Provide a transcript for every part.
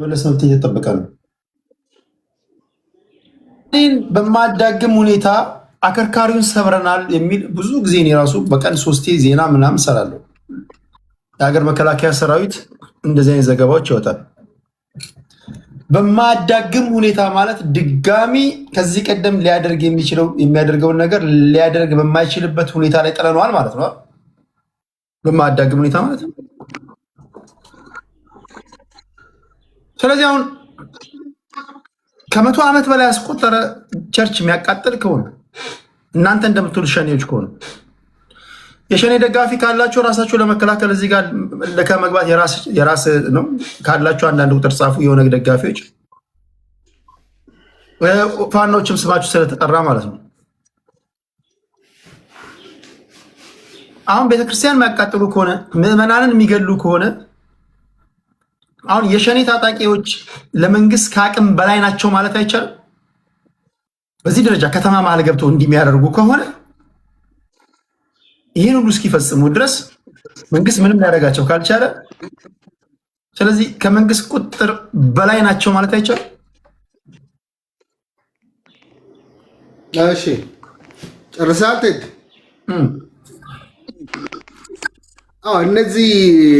በለሰብት እየተጠበቀ ነው። በማዳግም ሁኔታ አከርካሪውን ሰብረናል የሚል ብዙ ጊዜ እኔ ራሱ በቀን 3 ዜና ምናምን ሰራለሁ። የሀገር መከላከያ ሰራዊት እንደዚህ አይነት ዘገባዎች ይወጣል። በማዳግም ሁኔታ ማለት ድጋሚ ከዚህ ቀደም ሊያደርግ የሚያደርገውን ነገር ሊያደርግ በማይችልበት ሁኔታ ላይ ጥለነዋል ማለት ነው። በማዳግም ሁኔታ ማለት ነው። ስለዚህ አሁን ከ100 ዓመት በላይ ያስቆጠረ ቸርች የሚያቃጥል ከሆነ እናንተ እንደምትሉ ሸኔዎች ከሆነ የሸኔ ደጋፊ ካላችሁ ራሳችሁ ለመከላከል እዚህ ጋር ለከመግባት የራስ ነው ካላችሁ አንዳንድ ቁጥር ጻፉ። የሆነ ደጋፊዎች ፋኖችም ስማችሁ ስለተጠራ ማለት ነው። አሁን ቤተክርስቲያን የሚያቃጥሉ ከሆነ ምዕመናንን የሚገሉ ከሆነ አሁን የሸኔ ታጣቂዎች ለመንግስት ከአቅም በላይ ናቸው ማለት አይቻልም። በዚህ ደረጃ ከተማ መሀል ገብተው እንደሚያደርጉ ከሆነ ይህን ሁሉ እስኪፈጽሙ ድረስ መንግስት ምንም ሊያደርጋቸው ካልቻለ፣ ስለዚህ ከመንግስት ቁጥጥር በላይ ናቸው ማለት አይቻልም። እሺ ጨርሰሃል ቴድ? እነዚህ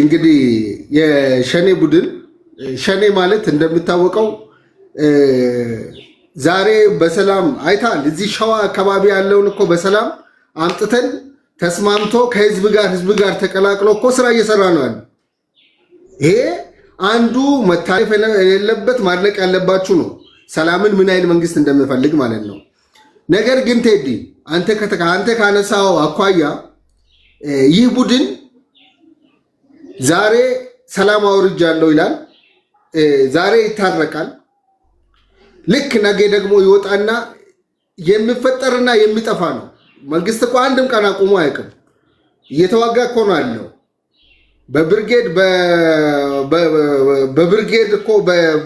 እንግዲህ የሸኔ ቡድን ሸኔ ማለት እንደሚታወቀው ዛሬ በሰላም አይታል። እዚህ ሸዋ አካባቢ ያለውን እኮ በሰላም አምጥተን ተስማምቶ ከህዝብ ጋር ተቀላቅሎ እኮ ስራ እየሰራ ነው ያለ። ይሄ አንዱ መታለፍ የሌለበት ማድነቅ ያለባችሁ ነው። ሰላምን ምን አይነት መንግስት እንደምፈልግ ማለት ነው። ነገር ግን ቴዲ አንተ ካነሳው አኳያ ይህ ቡድን ዛሬ ሰላም አውርጃለሁ ይላል፣ ዛሬ ይታረቃል። ልክ ነገ ደግሞ ይወጣና የሚፈጠርና የሚጠፋ ነው። መንግስት እኮ አንድም ቀን አቁሞ አያውቅም። እየተዋጋ እኮ ነው ያለው። በብርጌድ እኮ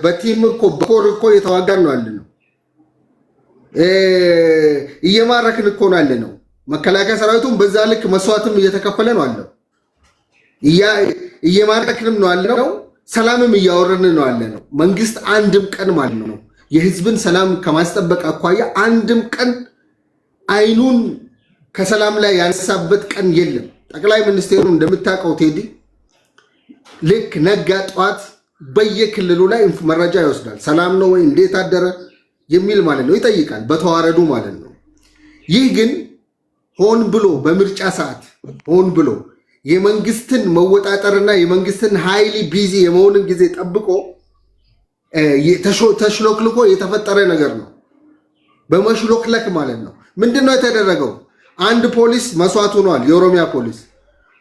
በቲም እኮ በኮር እኮ እየተዋጋን ነው ያለ ነው። እየማረክን እኮ ነው ያለ ነው። መከላከያ ሰራዊቱም በዛ ልክ መስዋዕትም እየተከፈለ ነው አለው። እየማረክንም ነው ያለ ነው። ሰላምም እያወረን ነው ያለ ነው። መንግስት አንድም ቀን ማለት ነው የህዝብን ሰላም ከማስጠበቅ አኳያ አንድም ቀን አይኑን ከሰላም ላይ ያነሳበት ቀን የለም። ጠቅላይ ሚኒስቴሩ እንደምታውቀው ቴዲ ልክ ነጋ ጠዋት በየክልሉ ላይ መረጃ ይወስዳል። ሰላም ነው ወይ እንዴት አደረ የሚል ማለት ነው ይጠይቃል፣ በተዋረዱ ማለት ነው። ይህ ግን ሆን ብሎ በምርጫ ሰዓት ሆን ብሎ የመንግስትን መወጣጠርና የመንግስትን ሃይሊ ቢዚ የመሆንን ጊዜ ጠብቆ ተሽሎክልኮ የተፈጠረ ነገር ነው። በመሽሎክለክ ማለት ነው። ምንድነው የተደረገው? አንድ ፖሊስ መስዋዕት ሆኗል። የኦሮሚያ ፖሊስ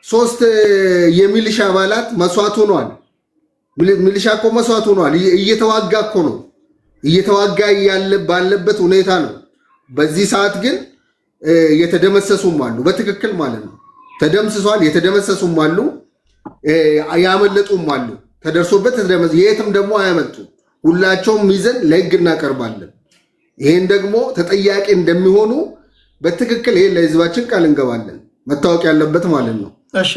3 የሚሊሻ አባላት መስዋዕት ሆኗል። ሚሊሻ እኮ መስዋዕት ሆኗል። እየተዋጋ እኮ ነው። እየተዋጋ ባለበት ሁኔታ ነው። በዚህ ሰዓት ግን የተደመሰሱም አሉ። በትክክል ማለት ነው ተደምስሷል። የተደመሰሱም አሉ፣ ያመለጡም አሉ። ተደርሶበት የትም ደግሞ አያመጡ። ሁላቸውም ይዘን ለህግ እናቀርባለን። ይሄን ደግሞ ተጠያቂ እንደሚሆኑ በትክክል ይሄን ለህዝባችን ቃል እንገባለን። መታወቅ ያለበት ማለት ነው። እሺ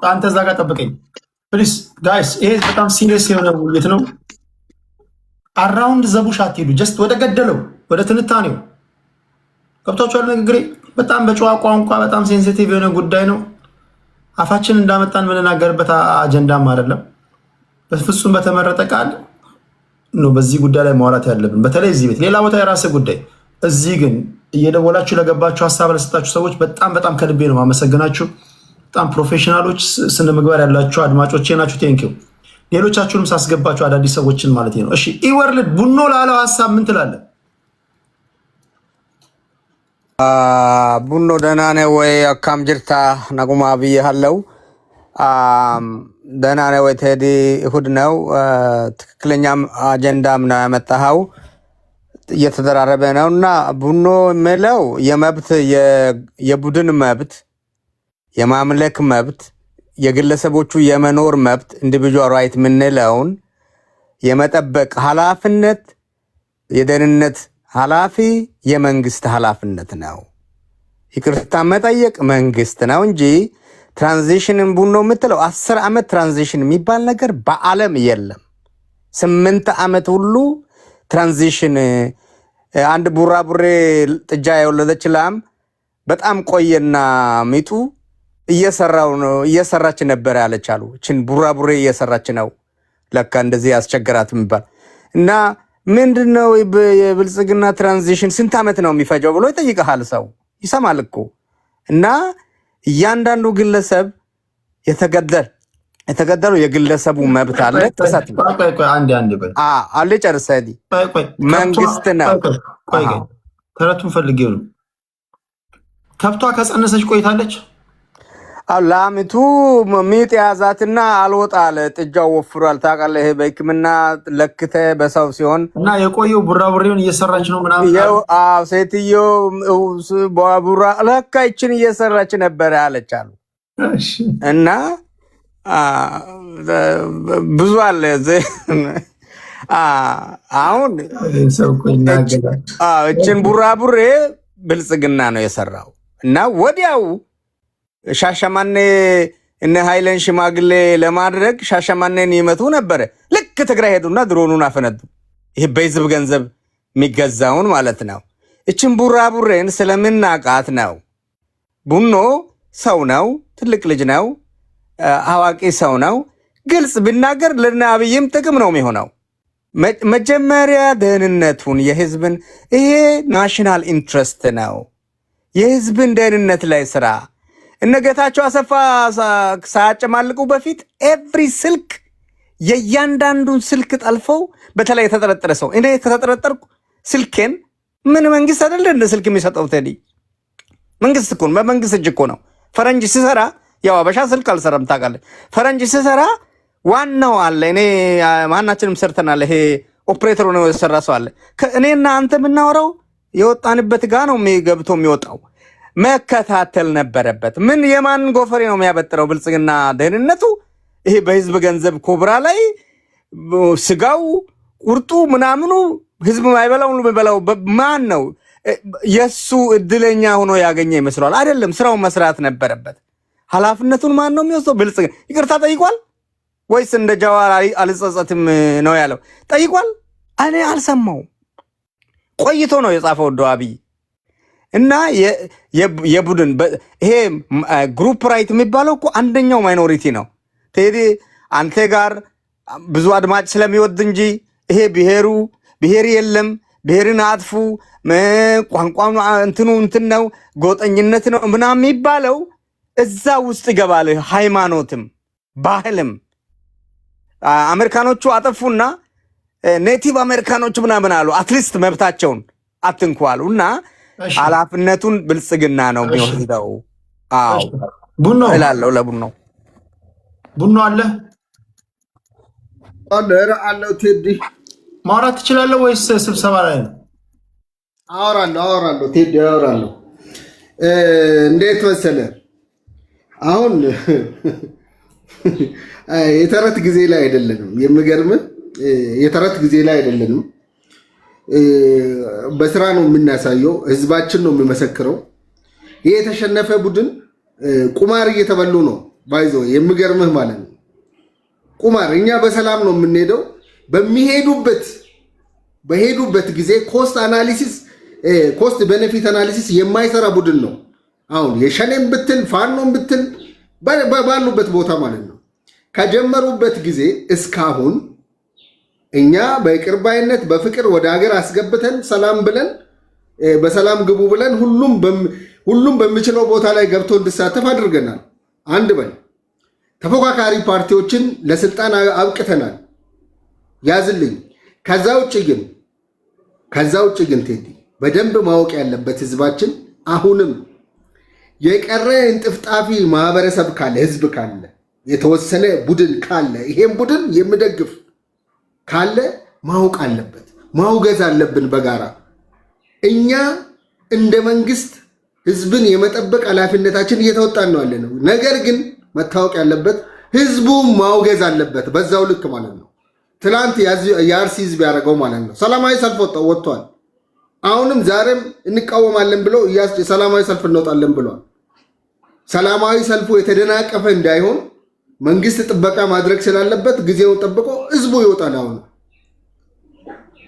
አንተ እዛ ጋር ጠብቀኝ ፕሊዝ ጋይስ። ይሄ በጣም ሲሪየስ የሆነ ውይይት ነው። አራውንድ ዘቡሽ አትሄዱ። ጀስት ወደ ገደለው ወደ ትንታኔው ገብታችኋል። ንግግሬ በጣም በጨዋ ቋንቋ በጣም ሴንሲቲቭ የሆነ ጉዳይ ነው። አፋችን እንዳመጣን የምንናገርበት አጀንዳም አይደለም። በፍጹም በተመረጠ ቃል ነው በዚህ ጉዳይ ላይ ማውራት ያለብን። በተለይ እዚህ ቤት ሌላ ቦታ የራስህ ጉዳይ፣ እዚህ ግን እየደወላችሁ ለገባችሁ ሀሳብ ለሰጣችሁ ሰዎች በጣም ከልቤ ነው ማመሰግናችሁ። በጣም ፕሮፌሽናሎች፣ ስነ ምግባር ያላችሁ አድማጮቼ ናችሁ። ቴንኪው። ሌሎቻችሁንም ሳስገባችሁ አዳዲስ ሰዎችን ማለት ነው። እሺ ኢወርልድ ቡኖ ላለው ሀሳብ ምን ትላለህ? ቡኖ ደህና ነህ ወይ? አካም ጅርታ ነጉማ ብዬሃለው። ደህና ነህ ወይ ቴዲ? እሁድ ነው። ትክክለኛም አጀንዳም ነው ያመጣኸው። እየተደራረበ ነው እና ቡኖ የሚለው የመብት የቡድን መብት፣ የማምለክ መብት፣ የግለሰቦቹ የመኖር መብት ኢንዲቪጁዋል ራይት የምንለውን የመጠበቅ ኃላፊነት የደህንነት ኃላፊ የመንግስት ኃላፊነት ነው። ይቅርታ መጠየቅ መንግስት ነው እንጂ ትራንዚሽንን ቡኖ የምትለው 10 ዓመት ትራንዚሽን የሚባል ነገር በዓለም የለም። 8 ዓመት ሁሉ ትራንዚሽን አንድ ቡራቡሬ ጥጃ የወለደች ላም በጣም ቆየና ሚጡ እየሰራች ነበር ያለች አሉ። እችን ቡራቡሬ እየሰራች ነው ለካ እንደዚህ ያስቸገራት የሚባል እና ምንድነው የብልጽግና ትራንዚሽን ስንት ዓመት ነው የሚፈጀው ብሎ ይጠይቀሃል። ሰው ይሰማል እኮ እና እያንዳንዱ ግለሰብ የተገደለው የግለሰቡ መብት አለ። ጥሰት አለ። ጨርሰህ መንግስት ነው ተረቱን ፈልጌው ነው። ከብቷ ከጸነሰች ቆይታለች። ላሚቱ ሚጥ ያዛትና አልወጣለ። ጥጃው ወፍሯል። ታውቃለህ፣ ይሄ በሕክምና ለክተህ በሰው ሲሆን እና የቆየው ቡራቡሬውን እየሰራች ነው ምናምን። ሴትዮ ቡራ ለካ ይችን እየሰራች ነበረ አለች አሉ። እና ብዙ አለ አሁን እችን ቡራቡሬ ብልጽግና ነው የሰራው እና ወዲያው ሻሸማኔ እነ ኃይለን ሽማግሌ ለማድረግ ሻሸማኔን ይመቱ ነበረ። ልክ ትግራይ ሄዱና ድሮኑን አፈነዱ። ይሄ በህዝብ ገንዘብ የሚገዛውን ማለት ነው። እችን ቡራቡሬን ስለምናቃት ነው። ቡኖ ሰው ነው፣ ትልቅ ልጅ ነው፣ አዋቂ ሰው ነው። ግልጽ ቢናገር ለአብይም ጥቅም ነው የሚሆነው። መጀመሪያ ደህንነቱን የህዝብን ይሄ ናሽናል ኢንትረስት ነው። የህዝብን ደህንነት ላይ ስራ እነ ጌታቸው አሰፋ ሳያጨማልቁ በፊት ኤቭሪ ስልክ የእያንዳንዱን ስልክ ጠልፈው በተለይ የተጠረጠረ ሰው እኔ ከተጠረጠርኩ ስልኬን ምን መንግስት አይደለ እንደ ስልክ የሚሰጠው ቴዲ መንግስት እኮ ነው። በመንግስት እጅ እኮ ነው። ፈረንጅ ሲሰራ ያው አበሻ ስልክ አልሰራም ታውቃለህ። ፈረንጅ ሲሰራ ዋናው አለ። እኔ ማናችንም ሰርተናል። ይሄ ኦፕሬተሩ ነው የሰራ ሰው አለ። እኔና አንተ የምናወራው የወጣንበት ጋ ነው ገብቶ የሚወጣው። መከታተል ነበረበት። ምን የማን ጎፈሬ ነው የሚያበጥረው? ብልጽግና ደህንነቱ ይሄ በህዝብ ገንዘብ ኮብራ ላይ ስጋው ቁርጡ ምናምኑ ህዝብ ማይበላው የሚበላው ማን ነው? የሱ እድለኛ ሆኖ ያገኘ ይመስላል። አይደለም፣ ስራውን መስራት ነበረበት። ኃላፊነቱን ማን ነው የሚወስደው? ብልጽግና ይቅርታ ጠይቋል ወይስ እንደ ጀዋር አልጸጸትም ነው ያለው? ጠይቋል? እኔ አልሰማው። ቆይቶ ነው የጻፈው ዶ አብይ እና የቡድን ይሄ ግሩፕ ራይት የሚባለው እኮ አንደኛው ማይኖሪቲ ነው። ቴዲ አንተ ጋር ብዙ አድማጭ ስለሚወድ እንጂ ይሄ ብሔር የለም፣ ብሔርን አጥፉ፣ ቋንቋ እንትኑ እንትን ነው፣ ጎጠኝነት ነው ምናምን የሚባለው እዛ ውስጥ ይገባል። ሃይማኖትም ባህልም አሜሪካኖቹ አጠፉና ኔቲቭ አሜሪካኖቹ ምናምን አሉ። አትሊስት መብታቸውን አትንኳሉ እና ኃላፊነቱን ብልጽግና ነው የሚወስደው። አዎ ቡኖ እላለሁ። ለቡኖ አለ ቴዲ ማውራት ትችላለህ ወይስ ስብሰባ ላይ ነው? አወራለሁ ቴዲ አወራለሁ። እንዴት መሰለህ አሁን የተረት ጊዜ ላይ አይደለንም። የሚገርምህ የተረት ጊዜ ላይ አይደለንም። በስራ ነው የምናሳየው። ህዝባችን ነው የሚመሰክረው። ይህ የተሸነፈ ቡድን ቁማር እየተበሉ ነው ባይዞ። የሚገርምህ ማለት ነው ቁማር። እኛ በሰላም ነው የምንሄደው። በሄዱበት ጊዜ ኮስት ቤኔፊት አናሊሲስ የማይሰራ ቡድን ነው። አሁን የሸኔም ብትል ፋኖም ብትል ባሉበት ቦታ ማለት ነው ከጀመሩበት ጊዜ እስካሁን እኛ በቅርባይነት በፍቅር ወደ ሀገር አስገብተን ሰላም ብለን በሰላም ግቡ ብለን ሁሉም በሚችለው ቦታ ላይ ገብቶ እንዲሳተፍ አድርገናል። አንድ በል ተፎካካሪ ፓርቲዎችን ለስልጣን አብቅተናል። ያዝልኝ። ከዛ ውጭ ግን ቴዲ በደንብ ማወቅ ያለበት ህዝባችን አሁንም የቀረ እንጥፍጣፊ ማህበረሰብ ካለ ህዝብ ካለ የተወሰነ ቡድን ካለ ይሄን ቡድን የሚደግፍ ካለ ማወቅ አለበት፣ ማውገዝ አለብን በጋራ። እኛ እንደ መንግስት ህዝብን የመጠበቅ ኃላፊነታችን እየተወጣን ነው ያለነው። ነገር ግን መታወቅ ያለበት ህዝቡ ማውገዝ አለበት በዛው ልክ ማለት ነው። ትላንት የአርሲ ህዝብ ያደረገው ማለት ነው ሰላማዊ ሰልፍ ወጥቷል። አሁንም ዛሬም እንቃወማለን ብለው ሰላማዊ ሰልፍ እንወጣለን ብለዋል። ሰላማዊ ሰልፉ የተደናቀፈ እንዳይሆን መንግስት ጥበቃ ማድረግ ስላለበት ጊዜውን ጠብቆ ህዝቡ ይወጣል። አሁን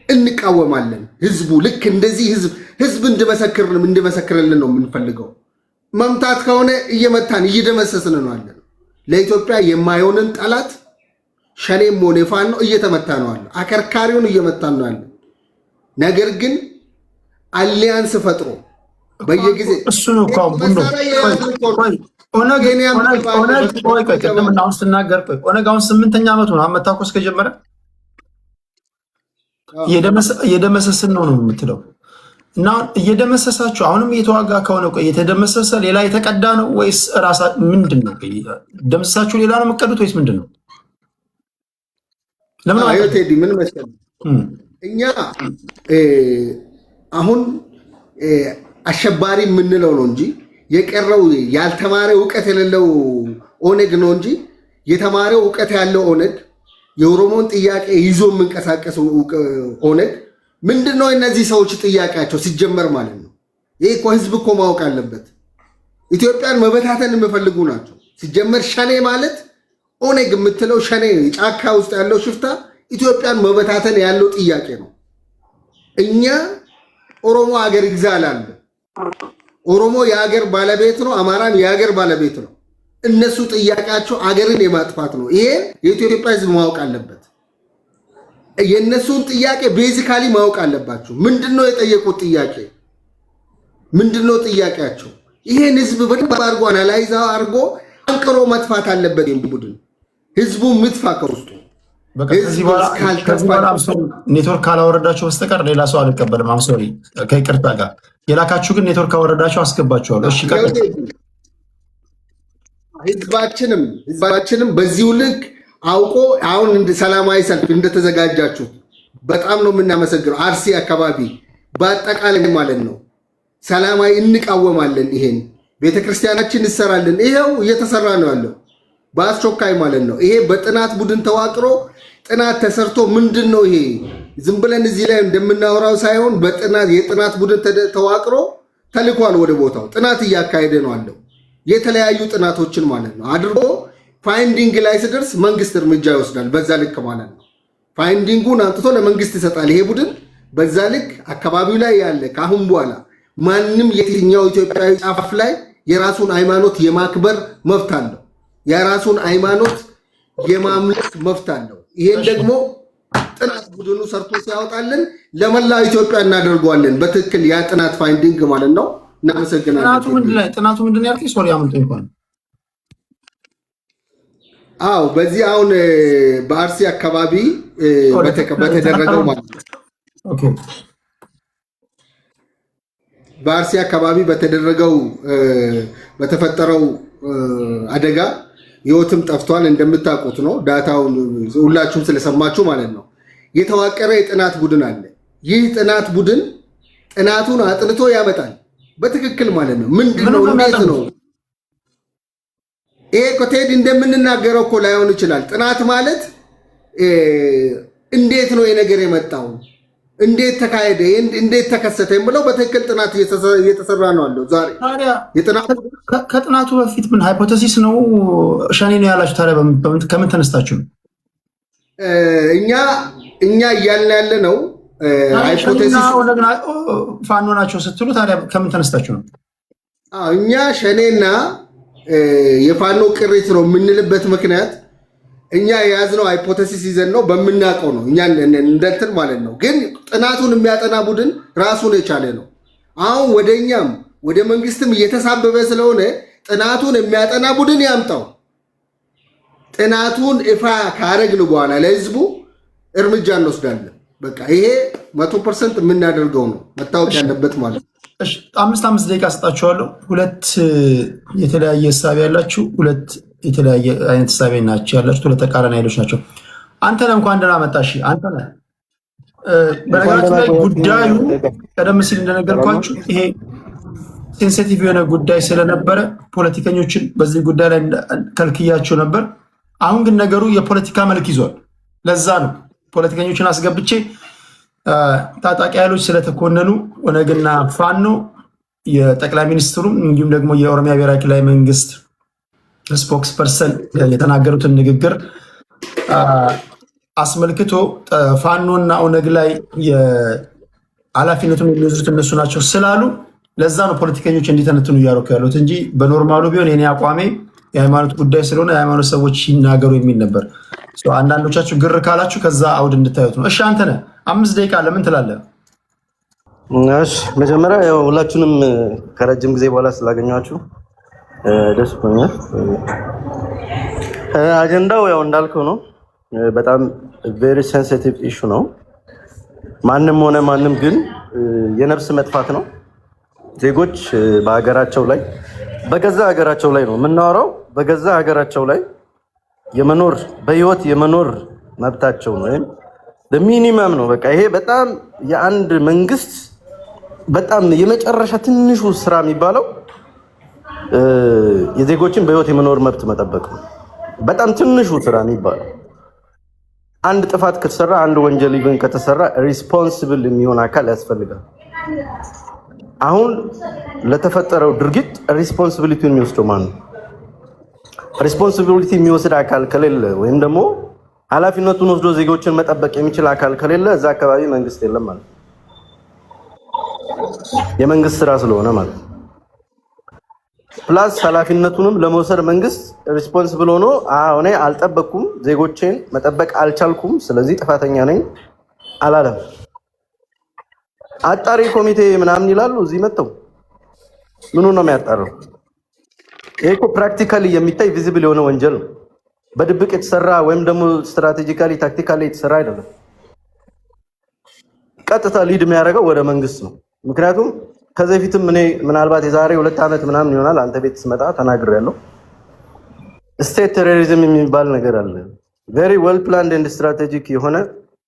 እንቃወማለን። ህዝቡ ልክ እንደዚህ ህዝብ እንድመሰክርልን ነው የምንፈልገው። መምታት ከሆነ እየመታን እየደመሰስን ነው አለ። ለኢትዮጵያ የማይሆንን ጠላት ሸኔም ሆነ ፋኖ እየተመታ ነው አለ። አከርካሪውን እየመታን ነው አለ። ነገር ግን አሊያንስ ፈጥሮ በየጊዜ እሱ ነው ቅድምናሁን ስትናገር ኦነግ አሁን 8ኛ ዓመቱ ነው መታኮስ ከጀመረ እየደመሰስን ነው የምትለው እና እየደመሰሳችሁ አሁንም እየተዋጋ ከሆነ እየተደመሰሰ ሌላ የተቀዳ ነው ወይስ ራሳ ምንድን ነው? ደመሰሳችሁ ሌላ ነው የምትቀዱት ወይስ ምንድን ነው? ለምን ቴዲ ምን መሰለህ እኛ አሁን አሸባሪ የምንለው ነው እንጂ የቀረው ያልተማረ እውቀት የሌለው ኦነግ ነው እንጂ የተማረው እውቀት ያለው ኦነግ የኦሮሞን ጥያቄ ይዞ የምንቀሳቀሰው ኦነግ ምንድነው? እነዚህ ሰዎች ጥያቄያቸው ሲጀመር ማለት ነው። ይሄ እኮ ህዝብ እኮ ማወቅ አለበት። ኢትዮጵያን መበታተን የሚፈልጉ ናቸው። ሲጀመር ሸኔ ማለት ኦነግ የምትለው ሸኔ ጫካ ውስጥ ያለው ሽፍታ ኢትዮጵያን መበታተን ያለው ጥያቄ ነው። እኛ ኦሮሞ ሀገር ይግዛላል። ኦሮሞ የሀገር ባለቤት ነው። አማራም የሀገር ባለቤት ነው። እነሱ ጥያቄያቸው አገርን የማጥፋት ነው። ይሄ የኢትዮጵያ ህዝብ ማወቅ አለበት። የእነሱን ጥያቄ ቤዚካሊ ማወቅ አለባቸው። ምንድነው የጠየቁት ጥያቄ? ምንድነው ጥያቄያቸው? ይሄን ህዝብ በደንብ አድርጎ አናላይዝ አድርጎ አንቅሮ መጥፋት አለበት። ቡድን ህዝቡ ምትፋ ከውስጡ ኔትወርክ ካላወረዳቸው በስተቀር ሌላ ሰው አልቀበልም። አምሶሪ ከይቅርታ ጋር የላካችሁ ግን ኔትወርክ ካወረዳቸው አስገባችኋለሁ። እሺ ህዝባችንም በዚሁ ልክ አውቆ አሁን ሰላማዊ ሰልፍ እንደተዘጋጃችሁት በጣም ነው የምናመሰግነው። አርሲ አካባቢ በአጠቃላይ ማለት ነው ሰላማዊ እንቃወማለን። ይሄን ቤተክርስቲያናችን እንሰራለን። ይሄው እየተሰራ ነው ያለው በአስቸኳይ ማለት ነው። ይሄ በጥናት ቡድን ተዋቅሮ ጥናት ተሰርቶ ምንድነው ይሄ ዝም ብለን እዚህ ላይ እንደምናወራው ሳይሆን የጥናት ቡድን ተዋቅሮ ተልኳል ወደ ቦታው ጥናት እያካሄደ ነው አለው። የተለያዩ ጥናቶችን ማለት ነው አድርጎ ፋይንዲንግ ላይ ሲደርስ መንግስት እርምጃ ይወስዳል። በዛ ልክ ማለት ነው ፋይንዲንጉን አምጥቶ ለመንግስት ይሰጣል። ይሄ ቡድን በዛ ልክ አካባቢው ላይ ያለ ካሁን በኋላ ማንም የትኛው ኢትዮጵያዊ ጫፍ ላይ የራሱን ሃይማኖት የማክበር መብት አለው። የራሱን ሃይማኖት የማምለክ መብት አለው። ይሄን ደግሞ ጥናት ቡድኑ ሰርቶ ሲያወጣልን ለመላው ኢትዮጵያ እናደርገዋለን። በትክክል ያ ጥናት ፋይንዲንግ ማለት ነው። እናመሰግናለን። ጥናቱ ምንድን ነው ያልከኝ? ሶሪ አምልጦ እንኳን አዎ፣ በዚህ አሁን በአርሲ አካባቢ በተደረገው ማለት ነው። ኦኬ፣ በአርሲ አካባቢ በተፈጠረው አደጋ ህይወትም ጠፍቷል። እንደምታውቁት ነው። ዳታውን ሁላችሁም ስለሰማችሁ ማለት ነው። የተዋቀረ የጥናት ቡድን አለ። ይህ ጥናት ቡድን ጥናቱን አጥንቶ ያመጣል በትክክል ማለት ነው። ምንድነው? እንዴት ነው ይሄ? ኮቴድ እንደምንናገረው እኮ ላይሆን ይችላል። ጥናት ማለት እንዴት ነው የነገር የመጣው፣ እንዴት ተካሄደ፣ እንዴት ተከሰተ የሚለው በትክክል ጥናት እየተሰራ ነው አለው። ዛሬ ከጥናቱ በፊት ምን ሃይፖቴሲስ ነው ሸኔ ነው ያላችሁ? ታዲያ ከምን ተነስታችሁ ነው? እኛ እያልን ያለ ነው ሃይፖቴሲስ ፋኖ ናቸው ስትሉ ታዲያ ከምን ተነስታችሁ ነው? እኛ ሸኔና የፋኖ ቅሪት ነው የምንልበት ምክንያት እኛ የያዝነው ሃይፖቴሲስ ይዘን ነው በምናውቀው ነው። እኛ እንደንትን ማለት ነው። ግን ጥናቱን የሚያጠና ቡድን ራሱን የቻለ ነው። አሁን ወደኛም ወደ መንግስትም እየተሳበበ ስለሆነ ጥናቱን የሚያጠና ቡድን ያምጣው። ጥናቱን ይፋ ካረግን በኋላ ለህዝቡ እርምጃ እንወስዳለን። በቃ ይሄ 100% የምናደርገው ነው መታወቅ ያለበት ማለት ነው። እሺ፣ 5 ደቂቃ ሰጣችኋለሁ። ሁለት የተለያየ ሀሳብ ያላችሁ፣ ሁለት የተለያየ አይነት ሀሳብ ናቸው ያላችሁ፣ ሁለት ተቃራኒ ኃይሎች ናቸው። አንተ ነህ እንኳን ደህና መጣሽ። አንተ ነህ በነገራችን ላይ ጉዳዩ ቀደም ሲል እንደነገርኳችሁ ይሄ ሴንሲቲቭ የሆነ ጉዳይ ስለነበረ ፖለቲከኞችን በዚህ ጉዳይ ላይ ከልክያቸው ነበር። አሁን ግን ነገሩ የፖለቲካ መልክ ይዟል። ለዛ ነው ፖለቲከኞችን አስገብቼ ታጣቂ ኃይሎች ስለተኮነኑ ኦነግና ፋኖ የጠቅላይ ሚኒስትሩ እንዲሁም ደግሞ የኦሮሚያ ብሔራዊ ክልላዊ መንግስት ስፖክስ ፐርሰን የተናገሩትን ንግግር አስመልክቶ ፋኖና ኦነግ ላይ ኃላፊነቱን የሚወስዱት እነሱ ናቸው ስላሉ ለዛ ነው ፖለቲከኞች እንዲተነትኑ እያደረኩ ያሉት እንጂ በኖርማሉ ቢሆን የኔ አቋሜ የሃይማኖት ጉዳይ ስለሆነ የሃይማኖት ሰዎች ይናገሩ የሚል ነበር። አንዳንዶቻችሁ ግር ካላችሁ ከዛ አውድ እንድታዩት ነው። እሺ አንተነህ 5 ደቂቃ ለምን ትላለህ? እሺ መጀመሪያ ያው ሁላችሁንም ከረጅም ጊዜ በኋላ ስላገኛችሁ ደስ ብሎኛል። አጀንዳው ያው እንዳልከው ነው። በጣም ቬሪ ሴንሲቲቭ ኢሹ ነው። ማንም ሆነ ማንም ግን የነፍስ መጥፋት ነው። ዜጎች በሀገራቸው ላይ በገዛ ሀገራቸው ላይ ነው የምናወራው። በገዛ ሀገራቸው ላይ የመኖር በህይወት የመኖር መብታቸው ነው ወይም ሚኒመም ነው። በቃ ይሄ በጣም የአንድ መንግስት በጣም የመጨረሻ ትንሹ ስራ የሚባለው የዜጎችን በህይወት የመኖር መብት መጠበቅ ነው። በጣም ትንሹ ስራ የሚባለው አንድ ጥፋት ከተሰራ አንድ ወንጀል ይብን ከተሰራ ሪስፖንሲብል የሚሆን አካል ያስፈልጋል። አሁን ለተፈጠረው ድርጊት ሪስፖንሲቢሊቲውን የሚወስደው ማን ነው? ሪስፖንሲቢሊቲ የሚወስድ አካል ከሌለ ወይም ደግሞ ኃላፊነቱን ወስዶ ዜጎችን መጠበቅ የሚችል አካል ከሌለ እዛ አካባቢ መንግስት የለም ማለት ነው። የመንግስት ስራ ስለሆነ ማለት ነው። ፕላስ ኃላፊነቱንም ለመውሰድ መንግስት ሪስፖንሲብል ሆኖ እኔ አልጠበቅኩም፣ ዜጎቼን መጠበቅ አልቻልኩም፣ ስለዚህ ጥፋተኛ ነኝ አላለም። አጣሪ ኮሚቴ ምናምን ይላሉ። እዚህ መጥተው ምኑ ነው የሚያጣራው? ይሄ እኮ ፕራክቲካሊ የሚታይ ቪዚብል የሆነ ወንጀል ነው። በድብቅ የተሰራ ወይም ደግሞ ስትራቴጂካሊ ታክቲካሊ የተሰራ አይደለም። ቀጥታ ሊድ የሚያደርገው ወደ መንግስት ነው። ምክንያቱም ከዚህ በፊትም እኔ ምናልባት የዛሬ 2 ዓመት ምናምን ይሆናል አንተ ቤት ስመጣ ተናግሬያለሁ። ስቴት ቴሮሪዝም የሚባል ነገር አለ። ቬሪ ዌል ፕላንድ ኤንድ ስትራቴጂክ የሆነ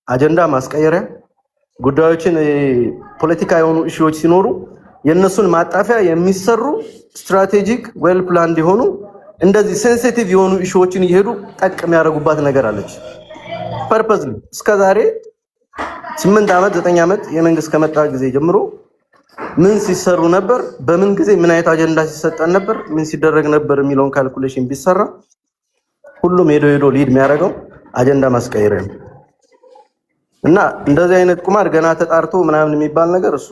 አጀንዳ ማስቀየሪያ ጉዳዮችን ፖለቲካ የሆኑ ኢሹዎች ሲኖሩ የነሱን ማጣፊያ የሚሰሩ ስትራቴጂክ ዌል ፕላንድ የሆኑ እንደዚህ ሴንሲቲቭ የሆኑ ኢሹዎችን እየሄዱ ጠቅ የሚያደርጉባት ነገር አለች። ፐርፐዝሊ እስከዛሬ 8 ዓመት 9 ዓመት የመንግስት ከመጣ ጊዜ ጀምሮ ምን ሲሰሩ ነበር፣ በምን ጊዜ ምን አይነት አጀንዳ ሲሰጠን ነበር፣ ምን ሲደረግ ነበር የሚለውን ካልኩሌሽን ቢሰራ ሁሉም ሄዶ ሊድ የሚያደርገው አጀንዳ ማስቀየሪያ ነው። እና እንደዚህ አይነት ቁማር ገና ተጣርቶ ምናምን የሚባል ነገር እሱ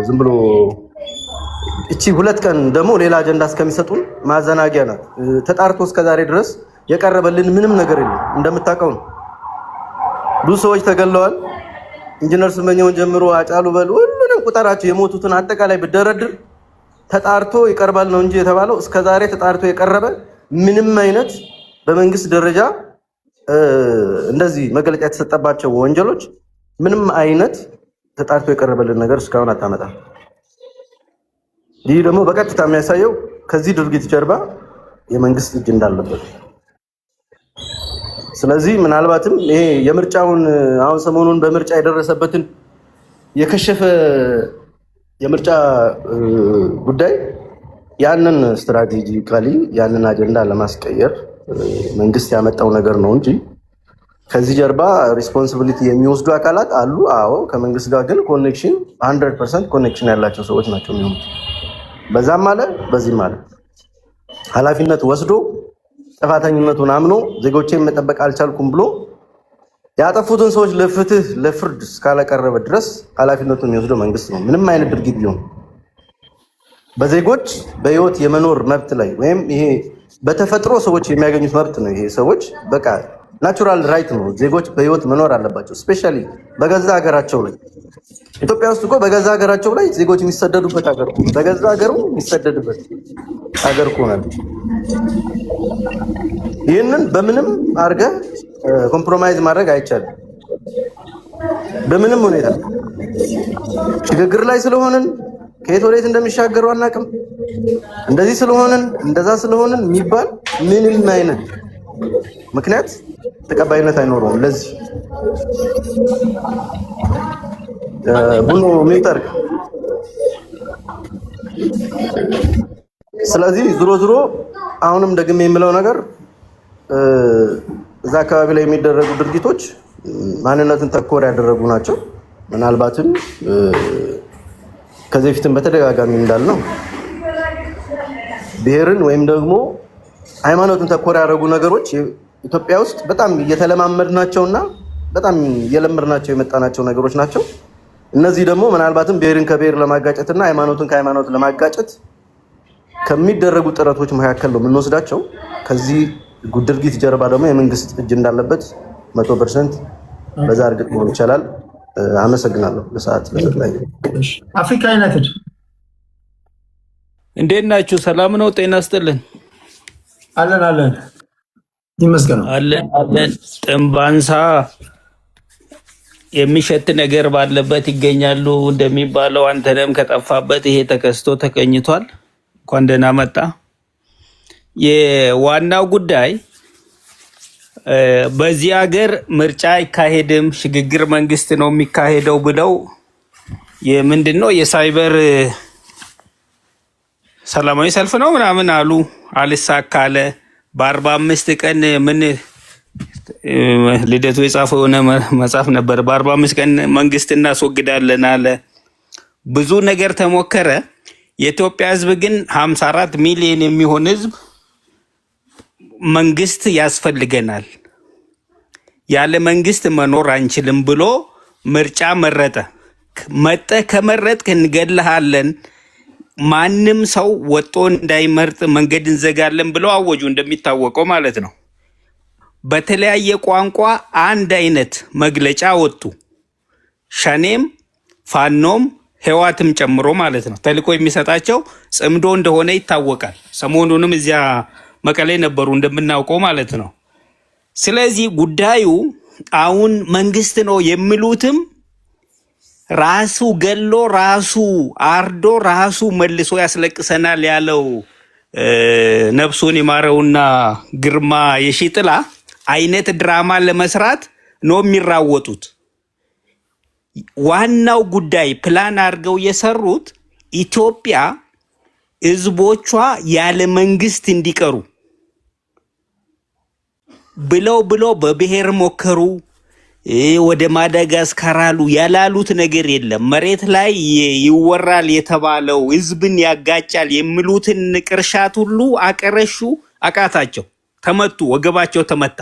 ዝም ብሎ እቺ 2 ቀን ደግሞ ሌላ አጀንዳ እስከሚሰጡን ማዘናጊያ ናት። ተጣርቶ እስከዛሬ ድረስ የቀረበልን ምንም ነገር የለም። እንደምታውቀው ነው ብዙ ሰዎች ተገለዋል። ኢንጂነር ስመኘውን ጀምሮ አጫሉ በል ሁሉንም ቁጥራቸው የሞቱትን አጠቃላይ ብደረድር ተጣርቶ ይቀርባል ነው እንጂ የተባለው እስከዛሬ ተጣርቶ የቀረበ ምንም አይነት በመንግስት ደረጃ እንደዚህ መግለጫ የተሰጠባቸው ወንጀሎች ምንም አይነት ተጣርቶ የቀረበልን ነገር እስካሁን አታመጣም። ይህ ደግሞ በቀጥታ የሚያሳየው ከዚህ ድርጊት ጀርባ የመንግስት እጅ እንዳለበት። ስለዚህ ምናልባትም ይሄ የምርጫውን አሁን ሰሞኑን በምርጫ የደረሰበትን የከሸፈ የምርጫ ጉዳይ ያንን ስትራቴጂካሊ ያንን አጀንዳ ለማስቀየር መንግስት ያመጣው ነገር ነው እንጂ ከዚህ ጀርባ ሪስፖንሲቢሊቲ የሚወስዱ አካላት አሉ። አዎ ከመንግስት ጋር ግን ኮኔክሽን 100% ኮኔክሽን ያላቸው ሰዎች ናቸው የሚሆኑት። በዛም አለ በዚህም አለ ኃላፊነት ወስዶ ጥፋተኝነቱን አምኖ ዜጎችን መጠበቅ አልቻልኩም ብሎ ያጠፉትን ሰዎች ለፍትህ ለፍርድ እስካላቀረበ ድረስ ኃላፊነቱን የሚወስደው መንግስት ነው። ምንም አይነት ድርጊት ቢሆን በዜጎች በህይወት የመኖር መብት ላይ ወይም ይሄ በተፈጥሮ ሰዎች የሚያገኙት መብት ነው። ይሄ ሰዎች በቃ ናቹራል ራይት ነው። ዜጎች በህይወት መኖር አለባቸው። ስፔሻሊ በገዛ ሀገራቸው ላይ ኢትዮጵያ ውስጥ እኮ በገዛ ሀገራቸው ላይ ዜጎች የሚሰደዱበት ሀገር ነው። በገዛ ሀገሩ የሚሰደድበት ሀገር እኮ ነው። ይህንን በምንም አድርገህ ኮምፕሮማይዝ ማድረግ አይቻልም። በምንም ሁኔታ ሽግግር ላይ ስለሆንን ከየት ወዴት እንደሚሻገሩ አናውቅም። እንደዚህ ስለሆንን እንደዛ ስለሆንን የሚባል ምንም አይነት ምክንያት ተቀባይነት አይኖረውም። ለዚህ ቡኖ ሚጠርቅ ስለዚህ ዝሮ አሁንም ደግሜ የምለው ነገር እዛ አካባቢ ላይ የሚደረጉ ድርጊቶች ማንነትን ተኮር ያደረጉ ናቸው። ምናልባትም ከዚህ በፊትም በተደጋጋሚ እንዳልነው ብሔርን ወይም ደግሞ ሃይማኖትን ተኮር ያደረጉ ነገሮች ኢትዮጵያ ውስጥ በጣም እየተለማመድናቸውና በጣም እየለመድናቸው የመጣናቸው ነገሮች ናቸው። እነዚህ ደግሞ ምናልባትም ብሔርን ከብሔር ለማጋጨትና ሃይማኖትን ከሃይማኖት ለማጋጨት ከሚደረጉ ጥረቶች መካከል ነው የምንወስዳቸው። ከዚህ ድርጊት ጀርባ ደግሞ የመንግስት እጅ እንዳለበት 100% በዛ እርግጥ መሆን ይቻላል። አመሰግናለሁ። ለሰዓት ለሰጣኝ አፍሪካ ዩናይትድ እንዴት ናችሁ? ሰላም ነው? ጤና ይስጥልን። አለን ይመስገን አለን። ጥንባንሳ የሚሸት ነገር ባለበት ይገኛሉ እንደሚባለው አንተንም ከጠፋበት ይሄ ተከስቶ ተገኝቷል። እንኳን ደህና መጣ። የዋናው ጉዳይ በዚህ ሀገር ምርጫ አይካሄድም፣ ሽግግር መንግስት ነው የሚካሄደው ብለው የምንድነው የሳይበር ሰላማዊ ሰልፍ ነው ምናምን አሉ። አልሳካለ። በ45 ቀን ምን ልደቱ የጻፈው የሆነ መጽሐፍ ነበር። በ45 ቀን መንግስት እናስወግዳለን አለ። ብዙ ነገር ተሞከረ። የኢትዮጵያ ህዝብ ግን 54 ሚሊዮን የሚሆን ህዝብ መንግስት ያስፈልገናል፣ ያለ መንግስት መኖር አንችልም ብሎ ምርጫ መረጠ። ከመረጥክ እንገድልሃለን፣ ማንም ሰው ወጦ እንዳይመርጥ መንገድ እንዘጋለን ብለው አወጁ። እንደሚታወቀው ማለት ነው። በተለያየ ቋንቋ አንድ አይነት መግለጫ ወጡ። ሸኔም ፋኖም ህዋትም ጨምሮ ማለት ነው። ተልእኮ የሚሰጣቸው ጽምዶ እንደሆነ ይታወቃል። ሰሞኑንም እዚያ መቀሌ ነበሩ እንደምናውቀው ማለት ነው። ስለዚህ ጉዳዩ አሁን መንግስት ነው የሚሉትም ራሱ ገሎ ራሱ አርዶ ራሱ መልሶ ያስለቅሰናል ያለው ነፍሱን ይማረውና ግርማ የሺጥላ አይነት ድራማ ለመስራት ነው የሚራወጡት። ዋናው ጉዳይ ፕላን አድርገው የሰሩት ኢትዮጵያ ህዝቦቿ ያለ መንግስት እንዲቀሩ ብለው በብሔር ሞከሩ። ወደ ማዳጋስካር አሉ። ያላሉት ነገር የለም። መሬት ላይ ይወራል የተባለው ህዝብን ያጋጫል የሚሉትን ቅርሻት ሁሉ አቀረሹ። አቃታቸው፣ ተመቱ፣ ወገባቸው ተመታ።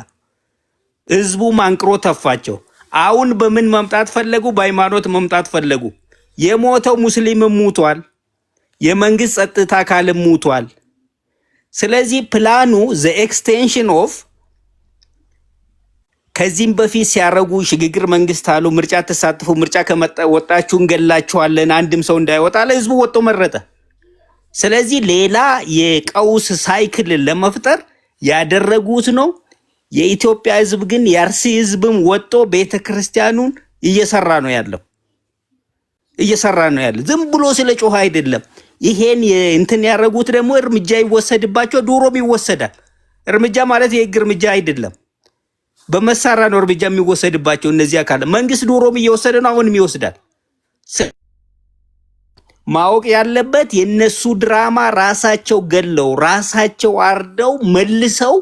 ህዝቡም አንቅሮ ተፋቸው። አሁን በምን መምጣት ፈለጉ? በሃይማኖት መምጣት ፈለጉ። የሞተው ሙስሊምም ሙቷል፣ የመንግስት ጸጥታ አካልም ሙቷል። ስለዚህ ፕላኑ ዘ ኤክስቴንሽን ኦፍ ከዚህም በፊት ሲያረጉ ሽግግር መንግስት አሉ። ምርጫ ተሳትፉ፣ ምርጫ ከመጣ ወጣችሁ እንገላችኋለን፣ አንድም ሰው እንዳይወጣ ለህዝቡ ወጥቶ መረጠ። ስለዚህ ሌላ የቀውስ ሳይክል ለመፍጠር ያደረጉት ነው። የኢትዮጵያ ህዝብ ግን የአርሲ ህዝብም ወጥቶ ቤተክርስቲያኑን እየሰራ ነው ያለው። ዝም ብሎ ስለ ጮኸ አይደለም። ይሄን እንትን ያደረጉት ደግሞ እርምጃ ይወሰድባቸው። ዱሮም ይወሰዳል። እርምጃ ማለት የህግ እርምጃ አይደለም። በመሳሪያ ነው እርምጃ የሚወሰድባቸው እነዚህ አካል። መንግስት ዱሮም እየወሰደ ነው፣ አሁንም ይወስዳል። ማወቅ ያለበት የነሱ ድራማ ራሳቸው ገለው ራሳቸው አርደው መልሰው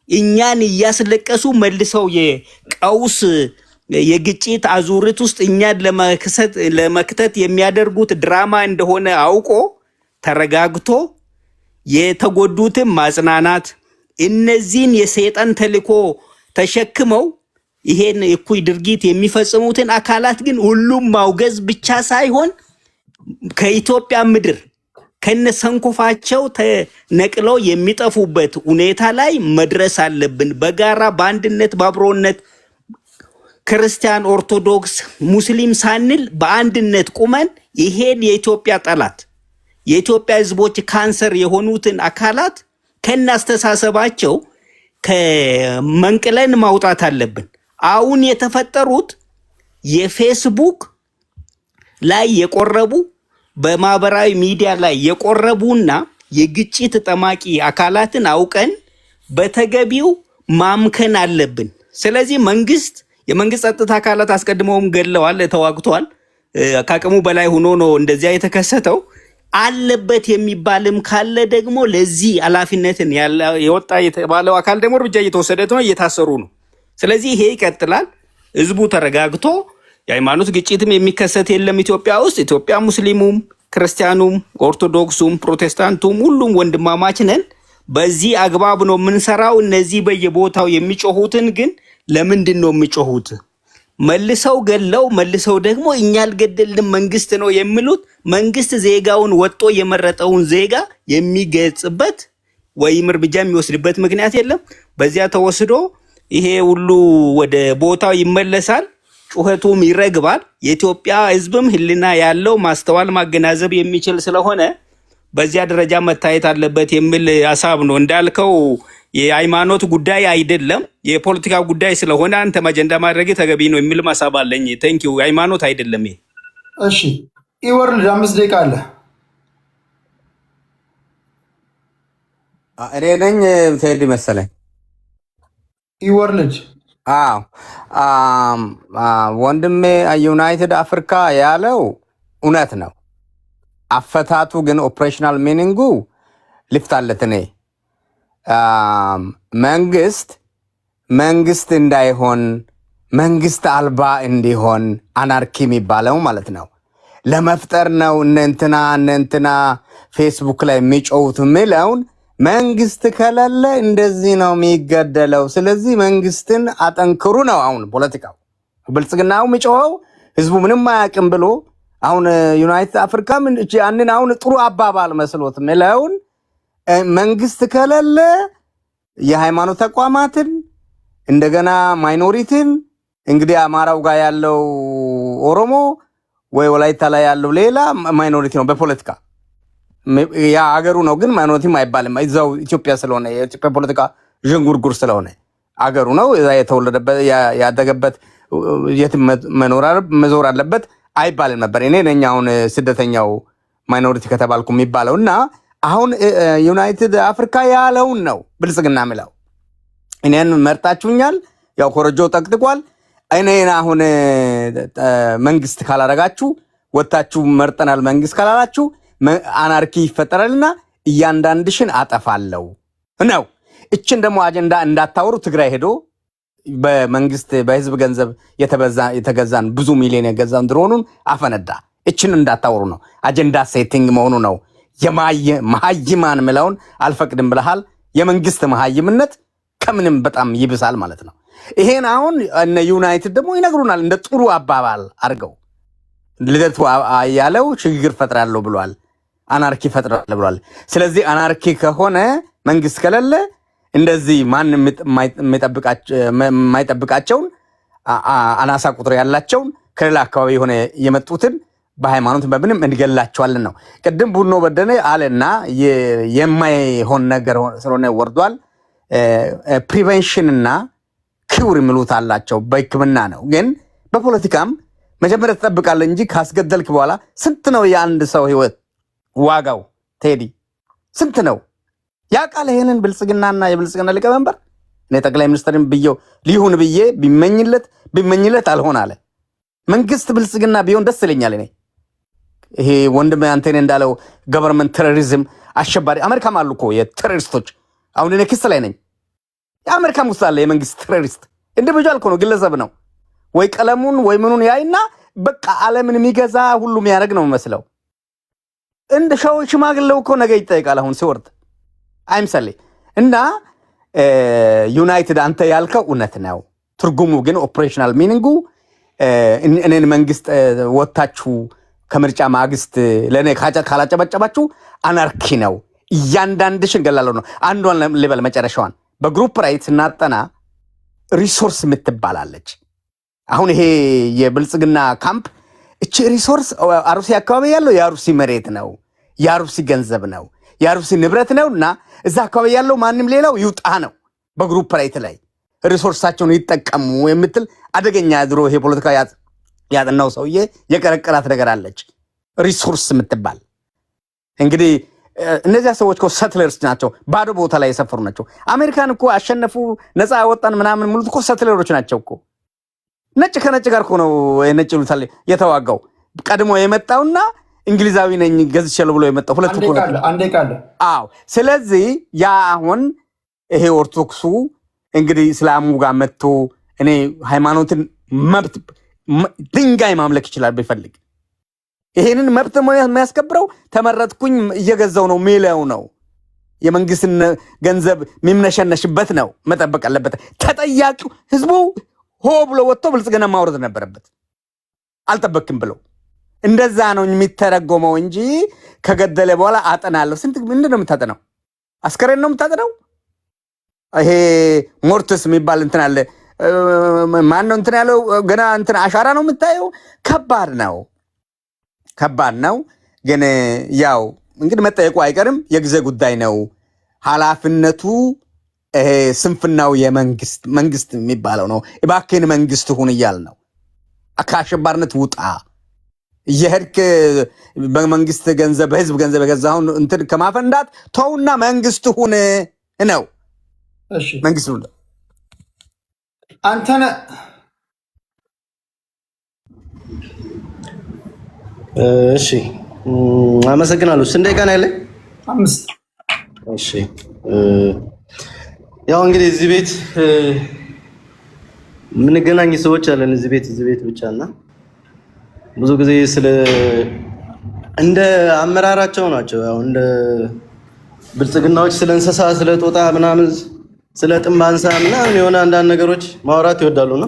እኛን እያስለቀሱ መልሰው የቀውስ የግጭት አዙሪት ውስጥ እኛን ለመክተት የሚያደርጉት ድራማ እንደሆነ አውቆ ተረጋግቶ የተጎዱትን ማጽናናት፣ እነዚህን የሰይጣን ተልእኮ ተሸክመው ይሄን እኩይ ድርጊት የሚፈጽሙትን አካላት ግን ሁሉም ማውገዝ ብቻ ሳይሆን ከኢትዮጵያ ምድር ከነሰንኮፋቸው ተነቅለው የሚጠፉበት ሁኔታ ላይ መድረስ አለብን። በጋራ በአንድነት በአብሮነት ክርስቲያን፣ ኦርቶዶክስ፣ ሙስሊም ሳንል በአንድነት ቁመን ይሄን የኢትዮጵያ ጠላት የኢትዮጵያ ህዝቦች ካንሰር የሆኑትን አካላት ከናስተሳሰባቸው ከመንቅለን ማውጣት አለብን። አሁን የተፈጠሩት የፌስቡክ ላይ የቆረቡ በማህበራዊ ሚዲያ ላይ የቆረቡና የግጭት ጠማቂ አካላትን አውቀን በተገቢው ማምከን አለብን። ስለዚህ የመንግስት ጸጥታ አካላት አስቀድመውም ገለዋል፣ ተዋግቷል። ከአቅሙ በላይ ሆኖ ነው እንደዚያ የተከሰተው። አለበት የሚባልም ካለ ደግሞ ለዚህ ኃላፊነትን የወጣ የተባለው አካል ደግሞ እርምጃ እየተወሰደ ነው፣ እየታሰሩ ነው። ስለዚህ ይሄ ይቀጥላል። ህዝቡ ተረጋግቶ የሃይማኖት ግጭትም የሚከሰት የለም ኢትዮጵያ ውስጥ። ኢትዮጵያ ሙስሊሙም፣ ክርስቲያኑም፣ ኦርቶዶክሱም፣ ፕሮቴስታንቱም ሁሉም ወንድማማች ነን። በዚህ አግባብ ነው የምንሰራው። እነዚህ በየቦታው የሚጮሁትን ግን ለምንድን ነው የሚጮሁት? መልሰው ገለው መልሰው ደግሞ እኛ አልገደልንም መንግስት ነው የሚሉት። መንግስት ዜጋውን ወጦ የመረጠውን ዜጋ የሚገጽበት ወይም እርምጃ የሚወስድበት ምክንያት የለም። በዚያ ተወስዶ ይሄ ሁሉ ወደ ቦታው ይመለሳል፣ ጩኸቱም ይረግባል። የኢትዮጵያ ህዝብም ህልና ያለው ማስተዋል ማገናዘብ የሚችል ስለሆነ በዚያ ደረጃ መታየት አለበት የሚል ሀሳብ ነው። እንዳልከው የሃይማኖት ጉዳይ አይደለም፣ የፖለቲካ ጉዳይ ስለሆነ አንተም አጀንዳ ማድረግ ተገቢ ነው የሚል ሀሳብ አለኝ። ቴንኪው። ሃይማኖት አይደለም ይሄ። እሺ ኢወርልድ 5 ደቂቃ አለ። እኔ ነኝ ቴዲ መሰለኝ። ኢወርልድ ወንድሜ ዩናይትድ አፍሪካ ያለው እውነት ነው። አፈታቱ ግን ኦፕሬሽናል ሚኒንጉ ልፍታለት። እኔ መንግስት እንዳይሆን መንግስት አልባ እንዲሆን አናርኪ የሚባለው ማለት ነው ለመፍጠር ነው። እነንትና ፌስቡክ ላይ የሚጮሁት የሚለውን መንግስት ከሌለ እንደዚህ ነው የሚገደለው። ስለዚህ መንግስትን አጠንክሩ ነው አሁን ፖለቲካው። ብልጽግናው የሚጮኸው ህዝቡ ምንም አያውቅም ብሎ አሁን ዩናይትድ አፍሪካ ያንን አሁን ጥሩ አባባል መስሎት የሚለውን መንግስት ከሌለ የሃይማኖት ተቋማትን እንደገና ማይኖሪቲን እንግዲህ አማራው ጋር ያለው ኦሮሞ ወይ ወላይታ ላይ ያለው ሌላ ማይኖሪቲ ነው በፖለቲካ ያ አገሩ ነው፣ ግን ማይኖሪቲም አይባልም። እዛው ኢትዮጵያ ስለሆነ የኢትዮጵያ ፖለቲካ ዥንጉርጉር ስለሆነ አገሩ ነው፣ እዛ የተወለደበት ያደገበት የትም መዞር አለበት አይባልም ነበር። እኔ ነኝ አሁን ስደተኛው ማይኖሪቲ ከተባልኩ የሚባለው እና አሁን ዩናይትድ አፍሪካ ያለውን ነው ብልጽግና የሚለው። እኔን መርጣችሁኛል፣ ያው ኮረጆ ጠቅጥቋል። እኔን አሁን መንግስት ካላረጋችሁ ወታችሁ መርጠናል መንግስት ካላላችሁ አናርኪ ይፈጠራልና እያንዳንድሽን አጠፋለሁ ነው። እችን ደግሞ አጀንዳ እንዳታወሩ ትግራይ ሄዶ በመንግስት በህዝብ ገንዘብ የተገዛን ብዙ ሚሊዮን የገዛን ድሮኑን አፈነዳ። እችን እንዳታወሩ ነው፣ አጀንዳ ሴቲንግ መሆኑ ነው። መሀይማን ምለውን አልፈቅድም ብለሃል። የመንግስት መሀይምነት ከምንም በጣም ይብሳል ማለት ነው። ይሄን አሁን እነ ዩናይትድ ደግሞ ይነግሩናል እንደ ጥሩ አባባል አድርገው። ልደቱ ያለው ሽግግር ፈጥራለሁ ብሏል፣ አናርኪ ፈጥራለሁ ብሏል። ስለዚህ አናርኪ ከሆነ መንግስት ከሌለ እንደዚህ ማንም የማይጠብቃቸውን አናሳ ቁጥር ያላቸውን ከሌላ አካባቢ የሆነ የመጡትን በሃይማኖት በምንም እንገላቸዋለን ነው። ቅድም ቡኖ በደነ አለና የማይሆን ነገር ስለሆነ ወርዷል። ፕሪቨንሽንና ኪውር የሚሉት አላቸው። በህክምና ነው፣ ግን በፖለቲካም መጀመሪያ ትጠብቃለህ እንጂ ካስገደልክ በኋላ ስንት ነው የአንድ ሰው ህይወት ዋጋው? ቴዲ ስንት ነው? ያ ቃል ይሄንን ብልጽግናና የብልጽግና ሊቀመንበር እኔ ጠቅላይ ሚኒስትርን ብየው ሊሆን ብዬ ቢመኝለት አልሆን አለ። መንግስት ብልጽግና ቢሆን ደስ ይለኛል። እኔ ይሄ ወንድም አንተኔ እንዳለው ገቨርንመንት ቴሮሪዝም አሸባሪ አሜሪካም አሉ እኮ የቴሮሪስቶች። አሁን እኔ ክስ ላይ ነኝ። የአሜሪካም ውስጥ አለ የመንግስት ቴሮሪስት። ኢንዲቪጁዋል እኮ ነው፣ ግለሰብ ነው። ወይ ቀለሙን ወይ ምኑን ያይና በቃ ዓለምን የሚገዛ ሁሉ የሚያደርግ ነው የሚመስለው። እንደ ሽማግሌው እኮ ነገ ይጠይቃል አሁን ሲወርድ አይምሰሌ። እና ዩናይትድ አንተ ያልከው እውነት ነው። ትርጉሙ ግን ኦፕሬሽናል ሚኒንጉ እኔን መንግስት ወታችሁ ከምርጫ ማግስት ለእኔ ካላጨበጨባችሁ አናርኪ ነው፣ እያንዳንድሽን ገላለሁ ነው። አንዷን ልበል መጨረሻዋን በግሩፕ ራይት ስናጠና ሪሶርስ የምትባላለች። አሁን ይሄ የብልጽግና ካምፕ እቺ ሪሶርስ አሩሲ አካባቢ ያለው የአሩሲ መሬት ነው፣ የአሩሲ ገንዘብ ነው፣ የአሩሲ ንብረት ነው እና እዛ አካባቢ ያለው ማንም ሌላው ይውጣ ነው። በግሩፕ ራይት ላይ ሪሶርሳቸውን ይጠቀሙ የምትል አደገኛ ድሮ ይሄ ፖለቲካ ያጥናው ሰውዬ የቀረቀራት ነገር አለች፣ ሪሶርስ የምትባል። እንግዲህ እነዚያ ሰዎች እኮ ሰትለርስ ናቸው፣ ባዶ ቦታ ላይ የሰፈሩ ናቸው። አሜሪካን እኮ አሸነፉ ነፃ ያወጣን ምናምን ሙሉት እኮ ሰትለሮች ናቸው እኮ። ነጭ ከነጭ ጋር እኮ ነው ነጭ ይሉታል የተዋጋው ቀድሞ የመጣውና እንግሊዛዊ ነኝ ገዝቻለሁ ብሎ የመጣው ሁለት እኮ ነው። አዎ። ስለዚህ ያ አሁን ይሄ ኦርቶዶክሱ እንግዲህ እስላሙ ጋር መጥቶ እኔ ሃይማኖትን ድንጋይ ማምለክ ይችላል ቢፈልግ። ይሄንን መብት የሚያስከብረው ተመረጥኩኝ እየገዛው ነው ሚለው ነው። የመንግስትን ገንዘብ የሚምነሸነሽበት ነው መጠበቅ አለበት። ተጠያቂው ህዝቡ ሆ ብሎ ወጥቶ ብልጽግና ማውረድ ነበረበት። አልጠበቅም ብለው እንደዛ ነው የሚተረጎመው እንጂ ከገደለ በኋላ አጠናለሁ። ስንት ምንድን ነው የምታጠናው? አስከሬን ነው የምታጠናው? ይሄ ሞርትስ የሚባል እንትን አለ። ማን ነው እንትን ያለው? ገና እንትን አሻራ ነው የምታየው። ከባድ ነው፣ ከባድ ነው። ግን ያው እንግዲህ መጠየቁ አይቀርም። የጊዜ ጉዳይ ነው። ኃላፊነቱ ስንፍናው መንግስት የሚባለው ነው። እባክህን መንግስት ሁን እያል ነው። ከአሸባሪነት ውጣ። እየሄድክ በመንግስት ገንዘብ በህዝብ ገንዘብ የገዛሁን እንትን ከማፈንዳት ተውና መንግስት ሁን ነው። መንግስት ሁን አንተነ እሺ፣ አመሰግናለሁ። ስንት ደቂቃ ነው ያለኝ? 5። እሺ፣ ያው እንግዲህ እዚህ ቤት የምንገናኝ ሰዎች አለን። እዚህ ቤት ብቻና ብዙ ጊዜ እንደ አመራራቸው ናቸው። ያው እንደ ብልጽግናዎች ስለ እንስሳ፣ ስለ ጦጣ ምናምን፣ ስለ ጥንባንሳ ምናምን የሆነ አንዳንድ ነገሮች ማውራት ይወዳሉና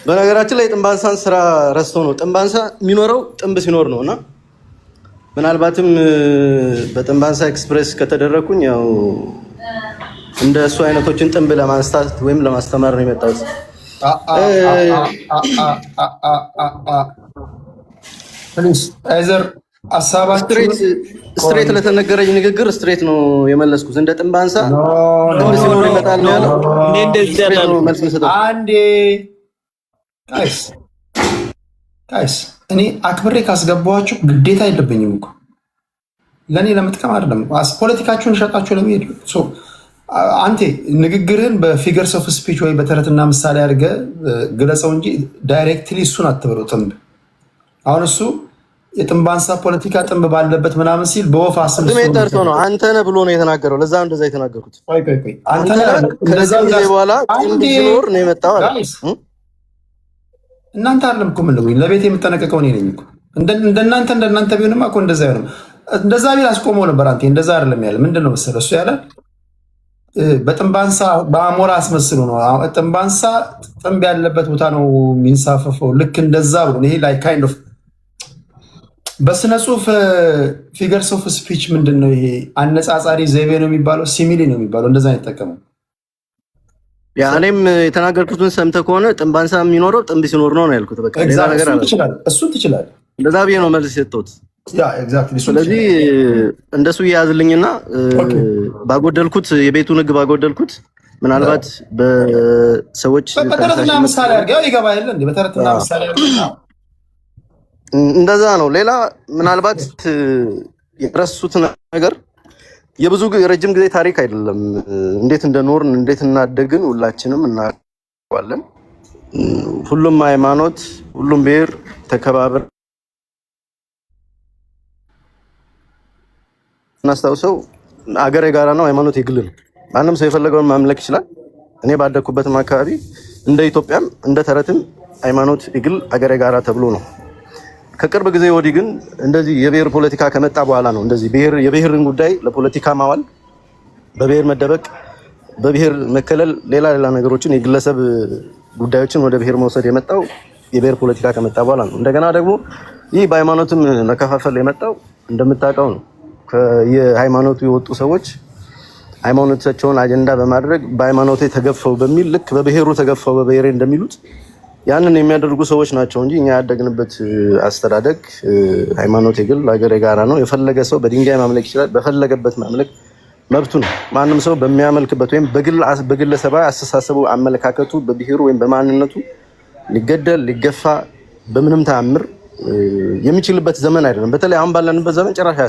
በነገራችን ላይ ጥንባንሳን ስራ ረስቶ ነው። ጥንባንሳ የሚኖረው ጥንብ ሲኖር ነውና ምናልባትም በጥንባንሳ ኤክስፕሬስ ከተደረኩኝ ያው እንደ እሱ አይነቶችን ጥንብ ለማንስታት ወይም ለማስተማር ነው የመጣሁት። ስትሬት ለተነገረኝ ንግግር ስትሬት ነው የመለስኩት። እንደ ጥንባንሳ ጥንብ ሲኖር ይመጣል ነው ያለው። አንዴ ጋይስ እኔ አክብሬ ካስገባኋችሁ ግዴታ የለብኝም እኮ ለእኔ ለምጥቀም አይደለም። ፖለቲካችሁን ሸጣችሁ ለመሄድ አንቴ ንግግርህን በፊገርስ ኦፍ ስፒች ወይ በተረትና ምሳሌ አድርገህ ግለጸው እንጂ ዳይሬክትሊ እሱን አትበለው። ጥንብ አሁን እሱ የጥንባንሳ ፖለቲካ ጥንብ ባለበት ምናምን ሲል በወፍ አስም ጠርቶ ነው አንተነህ ብሎ ነው የተናገረው። ለዛ እንደዛ የተናገርኩት ከዛ ጊዜ በኋላ ጥንብ ሲኖር ነው የመጣው አለ። እናንተ አይደለም እኮ ምን ነው ለቤት የምጠነቀቀው እኔ ነኝ እኮ። እንደናንተ ቢሆንማ እኮ እንደዛ አይሆንም። እንደዛ ቢል አስቆመው ነበር። አንተ እንደዛ አይደለም ያለ ምንድን ነው መሰለህ እሱ ያለ በጥንባንሳ በአሞራ አስመስሎ ነው። ጥንባንሳ ጥንብ ያለበት ቦታ ነው የሚንሳፈፈው። ልክ እንደዛ ብሎ ይሄ ላይ ካይንድ ኦፍ በስነ ጽሁፍ ፊገርስ ኦፍ ስፒች ምንድን ነው ይሄ አነጻጻሪ ዘይቤ ነው የሚባለው፣ ሲሚሊ ነው የሚባለው። እንደዛ ነው የተጠቀመው። ያ እኔም የተናገርኩትን ሰምተህ ከሆነ ጥንባንሳ የሚኖረው ጥንብ ሲኖር ነው ያልኩት። በቃ ሌላ ነገር አለ። እሱን ትችላለህ። እንደዛ ብዬ ነው መልስ የሰጠሁት። ኤግዛክትሊ። ስለዚህ እንደሱ እያያዝልኝና ባጎደልኩት የቤቱን ሕግ ባጎደልኩት ምናልባት በሰዎች በተረትና ምሳሌ አድርገው ይገባል እንዴ? በተረትና ምሳሌ አድርገው እንደዛ ነው። ሌላ ምናልባት የረሱት ነገር የብዙ ረጅም ጊዜ ታሪክ አይደለም። እንዴት እንደኖርን እንዴት እናደግን ሁላችንም እናውቃለን። ሁሉም ሃይማኖት፣ ሁሉም ብሔር ተከባበር እናስታውሰው። አገር የጋራ ነው፣ ሃይማኖት የግል ነው። ማንም ሰው የፈለገውን ማምለክ ይችላል። እኔ ባደኩበትም አካባቢ እንደ ኢትዮጵያም እንደ ተረትም ሃይማኖት የግል አገር የጋራ ተብሎ ነው። ከቅርብ ጊዜ ወዲህ ግን እንደዚህ የብሔር ፖለቲካ ከመጣ በኋላ ነው እንደዚህ የብሔርን ጉዳይ ለፖለቲካ ማዋል፣ በብሔር መደበቅ፣ በብሔር መከለል፣ ሌላ ነገሮችን የግለሰብ ጉዳዮችን ወደ ብሔር መውሰድ የመጣው የብሔር ፖለቲካ ከመጣ በኋላ ነው። እንደገና ደግሞ ይህ በሃይማኖትም መከፋፈል የመጣው እንደምታውቀው ነው። የሃይማኖቱ የወጡ ሰዎች ሃይማኖታቸውን አጀንዳ በማድረግ በሃይማኖቴ ተገፈው በሚል ልክ በብሔሩ ተገፈው በብሔሬ እንደሚሉት ያንን የሚያደርጉ ሰዎች ናቸው እንጂ እኛ ያደግንበት አስተዳደግ ሃይማኖት የግል ሀገር የጋራ ነው። የፈለገ ሰው በድንጋይ ማምለክ ይችላል። በፈለገበት ማምለክ መብቱ ነው። ማንም ሰው በሚያመልክበት ወይም በግለሰባዊ አስተሳሰቡ አመለካከቱ በብሔሩ ወይም በማንነቱ ሊገደል ሊገፋ በምንም ተአምር የሚችልበት ዘመን አይደለም። በተለይ አሁን ባለንበት ዘመን ጭራሽ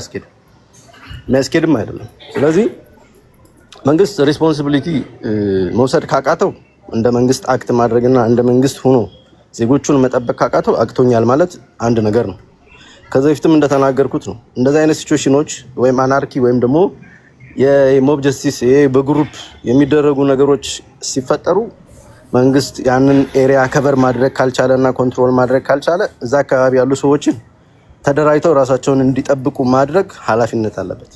የሚያስኬድም አይደለም። ስለዚህ መንግስት ሪስፖንሲቢሊቲ መውሰድ ካቃተው እንደ መንግስት አክት ማድረግና እንደ መንግስት ሆኖ ዜጎቹን መጠበቅ ካቃተው አቅቶኛል ማለት አንድ ነገር ነው። ከዚህ በፊትም እንደተናገርኩት ነው። እንደዚህ አይነት ሲቹዌሽኖች ወይም አናርኪ ወይም ደግሞ የሞብ ጀስቲስ በግሩፕ የሚደረጉ ነገሮች ሲፈጠሩ መንግስት ያንን ኤሪያ ከቨር ማድረግ ካልቻለና ኮንትሮል ማድረግ ካልቻለ እዛ አካባቢ ያሉ ሰዎችን ተደራጅተው ራሳቸውን እንዲጠብቁ ማድረግ ኃላፊነት አለበት።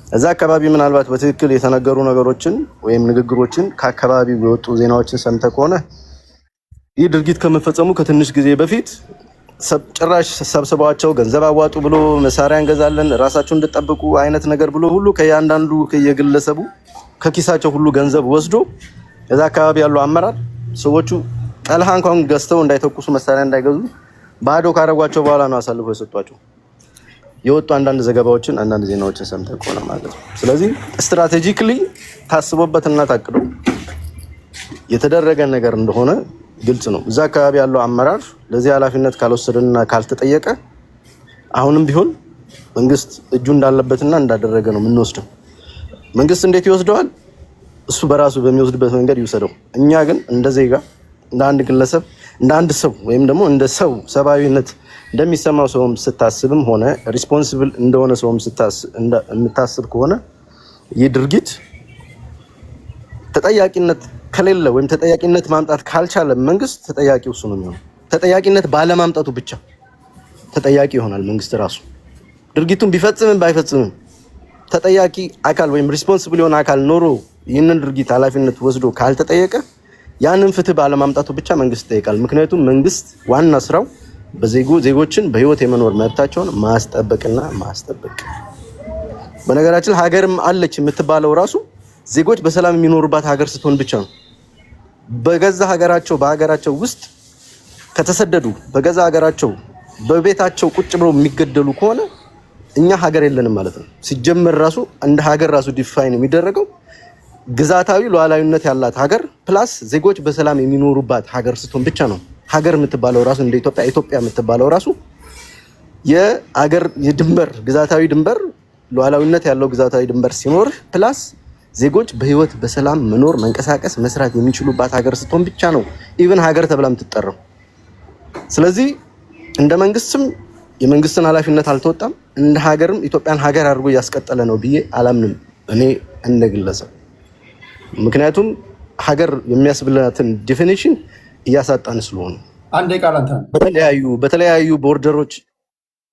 እዛ አካባቢ ምናልባት በትክክል የተነገሩ ነገሮችን ወይም ንግግሮችን ከአካባቢው የወጡ ዜናዎችን ሰምተ ከሆነ ይህ ድርጊት ከመፈጸሙ ከትንሽ ጊዜ በፊት ጭራሽ ሰብስበዋቸው ገንዘብ አዋጡ ብሎ መሳሪያ እንገዛለን ራሳቸውን እንድጠብቁ አይነት ነገር ብሎ ሁሉ ከያንዳንዱ ከየግለሰቡ ከኪሳቸው ሁሉ ገንዘብ ወስዶ እዛ አካባቢ ያለው አመራር ሰዎቹ ጠልሃ እንኳን ገዝተው እንዳይተኩሱ መሳሪያ እንዳይገዙ ባዶ ካረጓቸው በኋላ ነው አሳልፎ የሰጧቸው። የወጡ አንዳንድ ዘገባዎችን አንዳንድ ዜናዎችን ሰምተን ቆነ ማለት ነው። ስለዚህ ስትራቴጂካሊ ታስቦበትና ታቅዶ የተደረገ ነገር እንደሆነ ግልጽ ነው። እዛ አካባቢ ያለው አመራር ለዚህ ኃላፊነት ካልወሰደና ካልተጠየቀ አሁንም ቢሆን መንግስት እጁ እንዳለበትና እንዳደረገ ነው የምንወስደው። መንግስት እንዴት ይወስደዋል? እሱ በራሱ በሚወስድበት መንገድ ይወሰደው። እኛ ግን እንደ ዜጋ እንደ አንድ ግለሰብ እንደ አንድ ሰው ወይም ደግሞ እንደ ሰው ሰብአዊነት እንደሚሰማው ሰውም ስታስብም ሆነ ሪስፖንሲብል እንደሆነ ሰውም የምታስብ ከሆነ ይህ ድርጊት ተጠያቂነት ከሌለ ወይም ተጠያቂነት ማምጣት ካልቻለ መንግስት ተጠያቂው እሱ ነው የሚሆነው። ተጠያቂነት ባለማምጣቱ ብቻ ተጠያቂ ይሆናል መንግስት ራሱ። ድርጊቱን ቢፈጽምም ባይፈጽምም ተጠያቂ አካል ወይም ሪስፖንሲብል የሆነ አካል ኖሮ ይህንን ድርጊት ኃላፊነት ወስዶ ካልተጠየቀ ያንን ፍትህ ባለማምጣቱ ብቻ መንግስት ይጠይቃል። ምክንያቱም መንግስት ዋና ስራው ዜጎችን በህይወት የመኖር መብታቸውን ማስጠበቅና ማስጠበቅ። በነገራችን ሀገርም አለች የምትባለው ራሱ ዜጎች በሰላም የሚኖሩባት ሀገር ስትሆን ብቻ ነው። በገዛ ሀገራቸው በሀገራቸው ውስጥ ከተሰደዱ በገዛ ሀገራቸው በቤታቸው ቁጭ ብለው የሚገደሉ ከሆነ እኛ ሀገር የለንም ማለት ነው። ሲጀመር ራሱ እንደ ሀገር ራሱ ዲፋይን የሚደረገው ግዛታዊ ሉዓላዊነት ያላት ሀገር ፕላስ ዜጎች በሰላም የሚኖሩባት ሀገር ስትሆን ብቻ ነው። ሀገር የምትባለው ራሱ እንደ ኢትዮጵያ የምትባለው ራሱ የሀገር የድንበር ግዛታዊ ድንበር ሉዓላዊነት ያለው ግዛታዊ ድንበር ሲኖር ፕላስ ዜጎች በህይወት በሰላም መኖር መንቀሳቀስ መስራት የሚችሉባት ሀገር ስትሆን ብቻ ነው ኢቭን ሀገር ተብላ የምትጠራው። ስለዚህ እንደ መንግስትም የመንግስትን ኃላፊነት አልተወጣም፣ እንደ ሀገርም ኢትዮጵያን ሀገር አድርጎ እያስቀጠለ ነው ብዬ አላምንም እኔ እንደ ግለሰብ። ምክንያቱም ሀገር የሚያስብላትን ዲፊኒሽን እያሳጣን ስለሆነ አንዴ ቃል አንተ በተለያዩ ቦርደሮች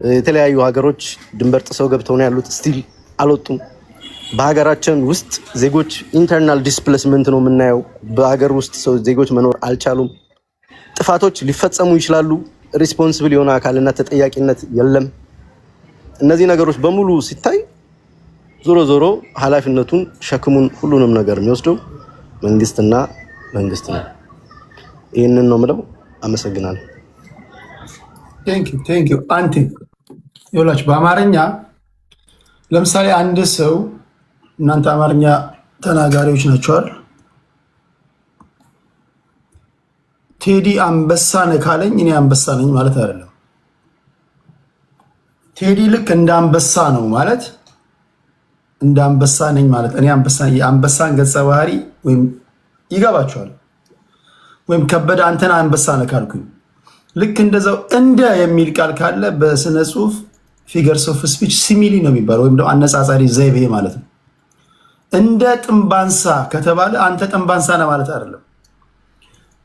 የተለያዩ ሀገሮች ድንበር ጥሰው ገብተው ነው ያሉት፣ ስቲል አልወጡም። በሀገራችን ውስጥ ዜጎች ኢንተርናል ዲስፕሌስመንት ነው የምናየው። በሀገር ውስጥ ሰው ዜጎች መኖር አልቻሉም። ጥፋቶች ሊፈጸሙ ይችላሉ፣ ሪስፖንሲብል የሆነ አካልና ተጠያቂነት የለም። እነዚህ ነገሮች በሙሉ ሲታይ ዞሮ ዞሮ ኃላፊነቱን ሸክሙን ሁሉንም ነገር የሚወስደው መንግስትና መንግስት ነው። ይህንን ነው የምለው። አመሰግናለሁ። ቴንክ ዩ አንቲ ይኸውላችሁ በአማርኛ ለምሳሌ አንድ ሰው እናንተ አማርኛ ተናጋሪዎች ናቸዋል። ቴዲ አንበሳ ነህ ካለኝ እኔ አንበሳ ነኝ ማለት አይደለም። ቴዲ ልክ እንደ አንበሳ ነው ማለት እንደ አንበሳ ነኝ ማለት እኔ አንበሳን ገጸ ባህሪ ወይም ይገባቸዋል። ወይም ከበደ አንተና አንበሳ ነህ ካልኩኝ ልክ እንደዛው እንደ የሚል ቃል ካለ በስነ ጽሁፍ ፊገርስ ኦፍ ስፒች ሲሚሊ ነው የሚባለው ወይም ደግሞ አነጻጻሪ ዘይቤ ማለት ነው። እንደ ጥንባንሳ ከተባለ አንተ ጥንባንሳ ነህ ማለት አይደለም።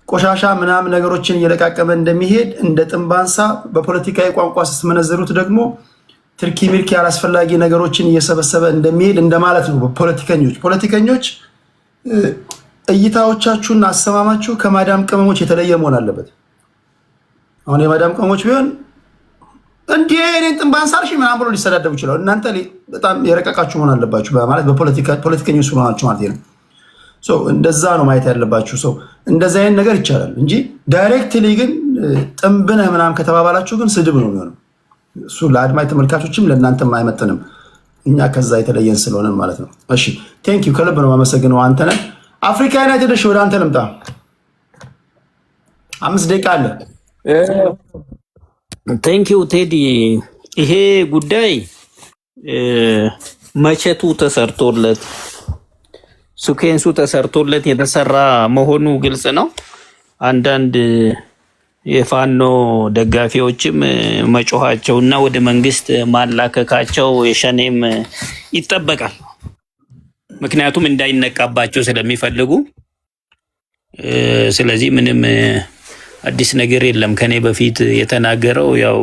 ቆሻሻ ምናምን ነገሮችን እየለቃቀመ እንደሚሄድ እንደ ጥንባንሳ በፖለቲካዊ ቋንቋ ስትመነዘሩት ደግሞ ትርኪ ሚርኪ አላስፈላጊ ነገሮችን እየሰበሰበ እንደሚሄድ እንደማለት ነው። ፖለቲከኞች እይታዎቻችሁና አሰማማችሁ ከማዳም ቅመሞች የተለየ መሆን አለበት። አሁን የማዳም ቅመሞች ቢሆን እንዴ እኔን ጥንባንሳ አልሽ ምናምን ብሎ ሊሰዳደቡ ይችላሉ። እናንተ በጣም የረቀቃችሁ መሆን አለባችሁ ማለት በፖለቲከኞች ስለሆናችሁ ማለት ነው። እንደዛ ነው ማየት ያለባችሁ። ሰው እንደዛ አይነት ነገር ይቻላል እንጂ ዳይሬክትሊ ግን ጥንብነህ ምናምን ከተባባላችሁ ግን ስድብ ነው የሚሆነው። እሱ ለአድማጭ ተመልካቾችም ለእናንተም አይመጥንም። እኛ ከዛ የተለየን ስለሆነ ማለት ነው። እሺ ቴንክ ዩ ከልብ ነው የማመሰግነው። አንተነህ አፍሪካ ዩናይትድ። እሺ ወደ አንተ ልምጣ። 5 ደቂቃ አለ። ቴንክ ዩ ቴዲ። ይሄ ጉዳይ መቼቱ ተሰርቶለት ሱኬንሱ ተሰርቶለት የተሰራ መሆኑ ግልጽ ነው። አንዳንድ የፋኖ ደጋፊዎችም መጮኻቸውና ወደ መንግስት ማላከካቸው የሸኔም ይጠበቃል። ምክንያቱም እንዳይነቃባቸው ስለሚፈልጉ ስለዚህ ምንም አዲስ ነገር የለም። ከኔ በፊት የተናገረው ያው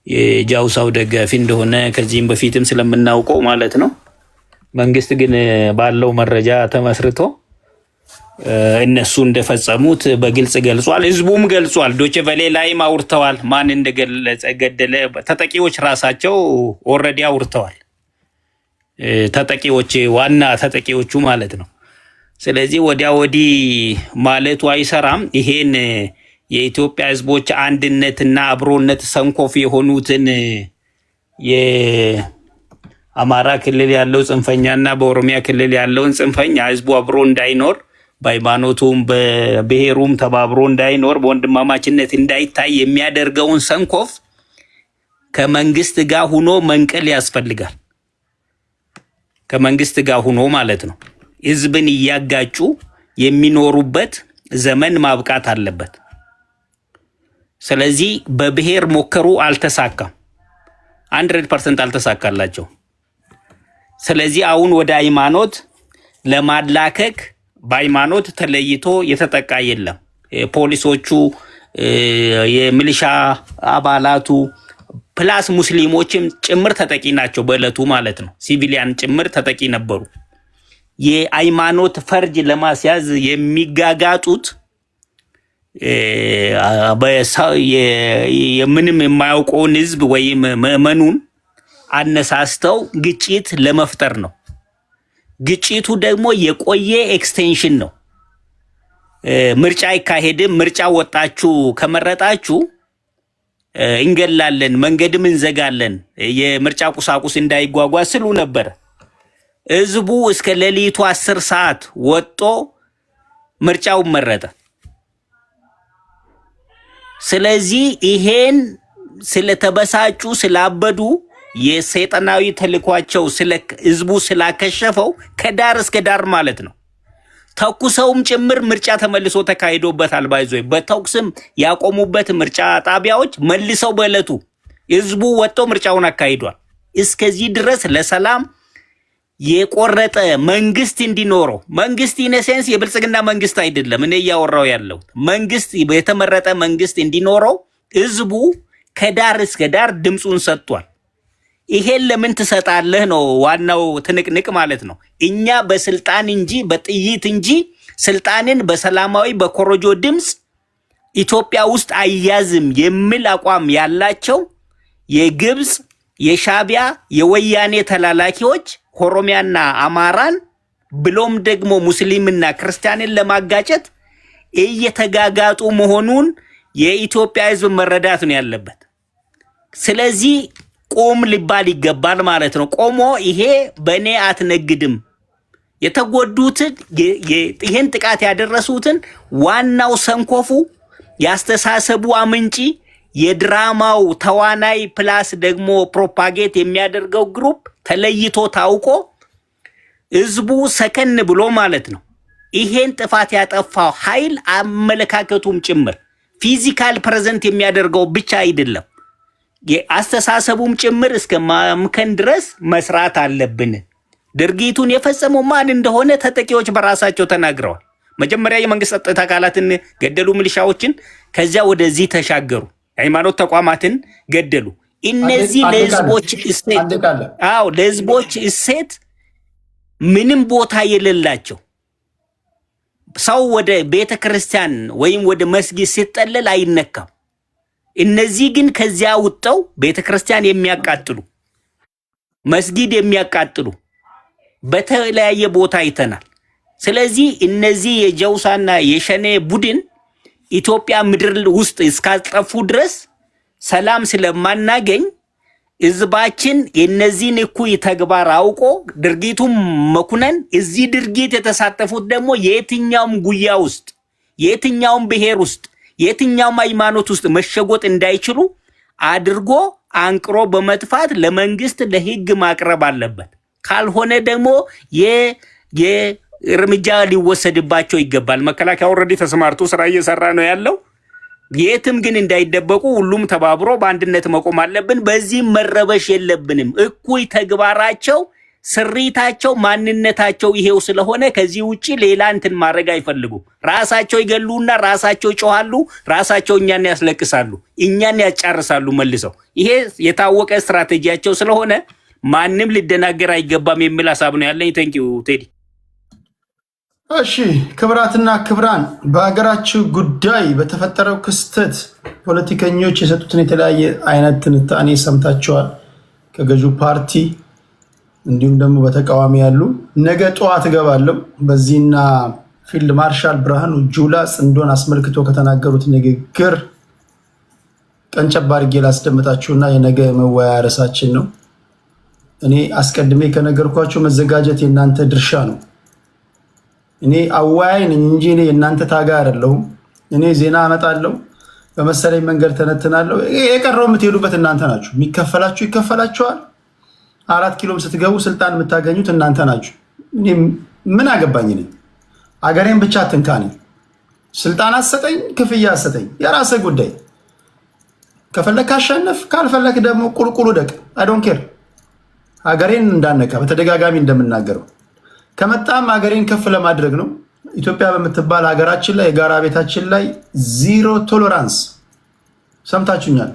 የጃውሳው ደጋፊ እንደሆነ ከዚህም በፊትም ስለምናውቀው ማለት ነው። መንግስት ግን ባለው መረጃ ተመስርቶ እነሱ እንደፈጸሙት በግልጽ ገልጿል። ህዝቡም ገልጿል። ዶቼ ቬለ ላይም አውርተዋል። ማን እንደገለጸ ገደለ ተጠቂዎች ራሳቸው ኦልሬዲ አውርተዋል። ተጠቂዎች ዋና ተጠቂዎቹ ማለት ነው። ስለዚህ ወዲያ ወዲህ ማለቱ አይሰራም። ይሄን የኢትዮጵያ ህዝቦች አንድነትና አብሮነት ሰንኮፍ የሆኑትን የአማራ ክልል ያለው ጽንፈኛና በኦሮሚያ ክልል ያለውን ጽንፈኛ ህዝቡ አብሮ እንዳይኖር በሃይማኖቱም በብሔሩም ተባብሮ እንዳይኖር በወንድማማችነት እንዳይታይ የሚያደርገውን ሰንኮፍ ከመንግስት ጋር ሆኖ መንቀል ያስፈልጋል። ከመንግስት ጋር ሆኖ ማለት ነው። ህዝብን እያጋጩ የሚኖሩበት ዘመን ማብቃት አለበት። ስለዚህ በብሔር ሞከሩ፣ አልተሳካም። 100% አልተሳካላቸው። ስለዚህ አሁን ወደ ሃይማኖት ለማላከክ በሃይማኖት ተለይቶ የተጠቃ የለም። ፖሊሶቹ፣ የሚሊሻ አባላቱ ፕላስ ሙስሊሞችም ጭምር ተጠቂ ናቸው በእለቱ ማለት ነው። ሲቪሊያን ጭምር ተጠቂ ነበሩ። የሃይማኖት ፈርጅ ለማስያዝ የሚጋጋጡት ምንም የማያውቀውን ህዝብ ወይም ምዕመኑን አነሳስተው ግጭት ለመፍጠር ነው። ግጭቱ ደግሞ የቆየ ኤክስቴንሽን ነው። ምርጫ አይካሄድም። ምርጫ ወጣችሁ ከመረጣችሁ እንገላለን፣ መንገድም እንዘጋለን፣ የምርጫ ቁሳቁስ እንዳይጓጓዝ ስሉ ነበር። ህዝቡ እስከ ሌሊቱ 10 ሰዓት ወጦ ምርጫውን መረጠ። ስለዚህ ይሄን ስለተበሳጩ ስላበዱ የሰይጣናዊ ተልኳቸው ህዝቡ ስላከሸፈው ከዳር እስከ ዳር ማለት ነው። ተኩሰውም ጭምር ምርጫ ተመልሶ ተካሂዶበታል። ባይዞ በተኩስም ያቆሙበት ምርጫ ጣቢያዎች መልሰው በእለቱ ህዝቡ ወጥቶ ምርጫውን አካሂዷል። እስከዚህ ድረስ ለሰላም የቆረጠ መንግስት እንዲኖረው መንግስት ኢነሴንስ የብልጽግና መንግስት አይደለም። እኔ እያወራው ያለው መንግስት የተመረጠ መንግስት እንዲኖረው ህዝቡ ከዳር እስከ ዳር ድምፁን ሰጥቷል። ይሄን ለምን ትሰጣለህ ነው ዋናው ትንቅንቅ ማለት ነው። እኛ በስልጣን እንጂ በጥይት እንጂ ስልጣንን በሰላማዊ በኮሮጆ ድምፅ ኢትዮጵያ ውስጥ አያዝም የሚል አቋም ያላቸው የግብፅ የሻቢያ የወያኔ ተላላኪዎች ኦሮሚያና አማራን ብሎም ደግሞ ሙስሊምና ክርስቲያንን ለማጋጨት እየተጋጋጡ መሆኑን የኢትዮጵያ ህዝብ መረዳት ነው ያለበት። ስለዚህ ቆም ሊባል ይገባል ማለት ነው። ቆሞ ይሄ በእኔ አትነግድም፣ የተጎዱትን ይሄን ጥቃት ያደረሱትን ዋናው ሰንኮፉ ያስተሳሰቡ አምንጪ የድራማው ተዋናይ ፕላስ ደግሞ ፕሮፓጌት የሚያደርገው ግሩፕ ተለይቶ ታውቆ ህዝቡ ሰከን ብሎ ማለት ነው ይሄን ጥፋት ያጠፋው ኃይል አመለካከቱም ጭምር ፊዚካል ፕሬዘንት የሚያደርገው ብቻ አይደለም የአስተሳሰቡም ጭምር እስከ ማምከን ድረስ መስራት አለብን። ድርጊቱን የፈጸመው ማን እንደሆነ ተጠቂዎች በራሳቸው ተናግረዋል። መጀመሪያ የመንግስት ጸጥታ አካላትን ገደሉ፣ ሚሊሻዎችን፣ ከዚያ ወደዚህ ተሻገሩ፣ ሃይማኖት ተቋማትን ገደሉ። እነዚህ ለህዝቦች እሴት ምንም ቦታ የሌላቸው ሰው ወደ ቤተ ክርስቲያን ወይም ወደ መስጊድ ሲጠለል አይነካም። እነዚህ ግን ከዚያ ወጣው ቤተ ክርስቲያን የሚያቃጥሉ መስጊድ የሚያቃጥሉ በተለያየ ቦታ አይተናል። ስለዚህ እነዚህ የጀውሳና የሸኔ ቡድን ኢትዮጵያ ምድር ውስጥ እስካልጠፉ ድረስ ሰላም ስለማናገኝ ህዝባችን የነዚህን እኩይ ተግባር አውቆ ድርጊቱን መኩነን እዚህ ድርጊት የተሳተፉት ደግሞ የትኛውም ጉያ ውስጥ የትኛውም ብሔር ውስጥ የትኛውም ሃይማኖት ውስጥ መሸጎጥ እንዳይችሉ አድርጎ አንቅሮ በመጥፋት ለመንግስት ለህግ ማቅረብ አለበት። ካልሆነ ደግሞ የእርምጃ ሊወሰድባቸው ይገባል። መከላከያ ኦልሬዲ ተሰማርቶ ስራ እየሰራ ነው ያለው። የትም ግን እንዳይደበቁ ሁሉም ተባብሮ በአንድነት መቆም አለብን። በዚህ መረበሽ የለብንም። እኩይ ተግባራቸው ስሪታቸው ማንነታቸው ይሄው ስለሆነ ከዚህ ውጪ ሌላ እንትን ማድረግ አይፈልጉም። ራሳቸው ይገሉና ራሳቸው ይጮሃሉ፣ ራሳቸው እኛን ያስለቅሳሉ፣ እኛን ያጫርሳሉ መልሰው። ይሄ የታወቀ ስትራቴጂያቸው ስለሆነ ማንም ሊደናገር አይገባም የሚል ሐሳብ ነው ያለኝ። ቴንኪው ቴዲ። እሺ ክብራትና ክብራን፣ በሀገራችሁ ጉዳይ በተፈጠረው ክስተት ፖለቲከኞች የሰጡትን የተለያየ አይነት ትንታኔ ሰምታችኋል። ከገዢው ፓርቲ እንዲሁም ደግሞ በተቃዋሚ ያሉ። ነገ ጠዋት እገባለሁ በዚህና ፊልድ ማርሻል ብርሃኑ ጁላ ጽንዶን አስመልክቶ ከተናገሩት ንግግር ቀንጨብ አድርጌ ላስደምጣችሁና የነገ መወያያ ርዕሳችን ነው። እኔ አስቀድሜ ከነገርኳችሁ መዘጋጀት የእናንተ ድርሻ ነው። እኔ አወያይ ነኝ እንጂ እኔ የእናንተ ታጋይ አይደለሁም። እኔ ዜና አመጣለሁ፣ በመሰለኝ መንገድ ተነትናለሁ። የቀረው የምትሄዱበት እናንተ ናችሁ። የሚከፈላችሁ ይከፈላችኋል። 4 ኪሎም ስትገቡ ስልጣን የምታገኙት እናንተ ናችሁ። እኔ ምን አገባኝ? እኔ አገሬን ብቻ አትንካኝ። ስልጣን አሰጠኝ፣ ክፍያ አሰጠኝ፣ የራስህ ጉዳይ። ከፈለክ አሸነፍ፣ ካልፈለክ ደግሞ ቁልቁሉ ደቅ። አይ ዶንት ኬር። ሀገሬን እንዳነካ በተደጋጋሚ እንደምናገረው ከመጣም ሀገሬን ከፍ ለማድረግ ነው። ኢትዮጵያ በምትባል ሀገራችን ላይ የጋራ ቤታችን ላይ ዚሮ ቶለራንስ። ሰምታችሁኛል።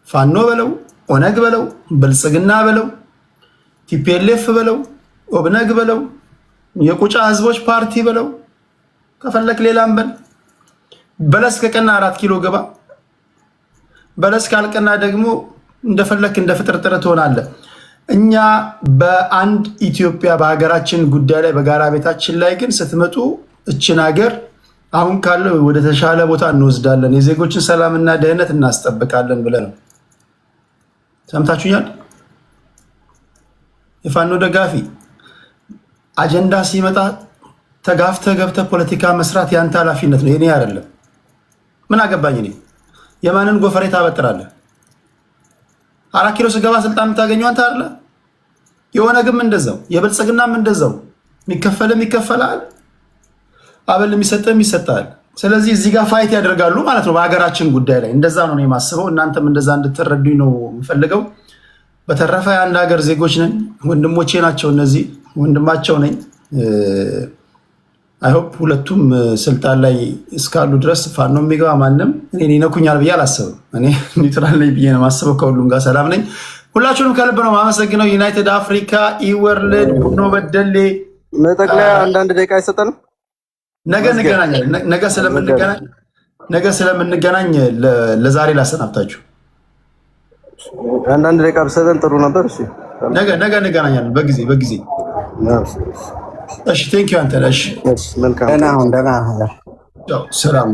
ፋኖ በለው፣ ኦነግ በለው፣ ብልጽግና በለው፣ ቲፒኤልኤፍ በለው፣ ኦብነግ በለው፣ የቁጫ ህዝቦች ፓርቲ በለው፣ ከፈለክ ሌላም በል። በለስ ከቀና 4 ኪሎ ገባ። በለስ ካልቀና ደግሞ እንደፈለክ እንደ ፍጥርጥር ትሆናለህ። እኛ በአንድ ኢትዮጵያ በሀገራችን ጉዳይ ላይ በጋራ ቤታችን ላይ ግን ስትመጡ እችን ሀገር አሁን ካለው ወደ ተሻለ ቦታ እንወስዳለን፣ የዜጎችን ሰላምና ደህንነት እናስጠብቃለን ብለን ነው። ሰምታችሁኛል። የፋኖ ደጋፊ አጀንዳ ሲመጣ ተጋፍተህ ገብተህ ፖለቲካ መስራት ያንተ ኃላፊነት ነው፣ የኔ አይደለም። ምን አገባኝ እኔ። የማንን ጎፈሬ ታበጥራለህ? 4 ኪሎ ስገባ ስልጣን የምታገኘው አንተ አይደለ? የኦነግም እንደዛው፣ የብልጽግናም እንደዛው። የሚከፈልም ይከፈላል፣ አበል የሚሰጥም ይሰጣል። ስለዚህ እዚህ ጋር ፋይት ያደርጋሉ ማለት ነው በሀገራችን ጉዳይ ላይ። እንደዛ ነው የማስበው። እናንተም እንደዛ እንድትረዱኝ ነው የምፈልገው። በተረፈ የአንድ ሀገር ዜጎች ነን፣ ወንድሞቼ ናቸው እነዚህ፣ ወንድማቸው ነኝ። አይሆፕ ሁለቱም ስልጣን ላይ እስካሉ ድረስ ፋኖ የሚገባ ማንም እኔ ይነኩኛል ብዬ አላስብም። እኔ ኒውትራል ነኝ ብዬ ነው የማስበው። ከሁሉም ጋር ሰላም ነኝ። ሁላችሁንም ከልብ ነው ማመሰግነው። ዩናይትድ አፍሪካ፣ ኢወርልድ፣ ቡኖ በደሌ። መጠቅለያ አንዳንድ ደቂቃ አይሰጠንም? ነገ እንገናኛለን። ነገ ስለምንገናኝ ለዛሬ ላሰናብታችሁ። አንዳንድ ደቂቃ ብሰጠን ጥሩ ነበር። እሺ ነገ እንገናኛለን በጊዜ። እሺ ቴንክ ዩ አንተ። እሺ መልካም ደህና ሁን። ሰላም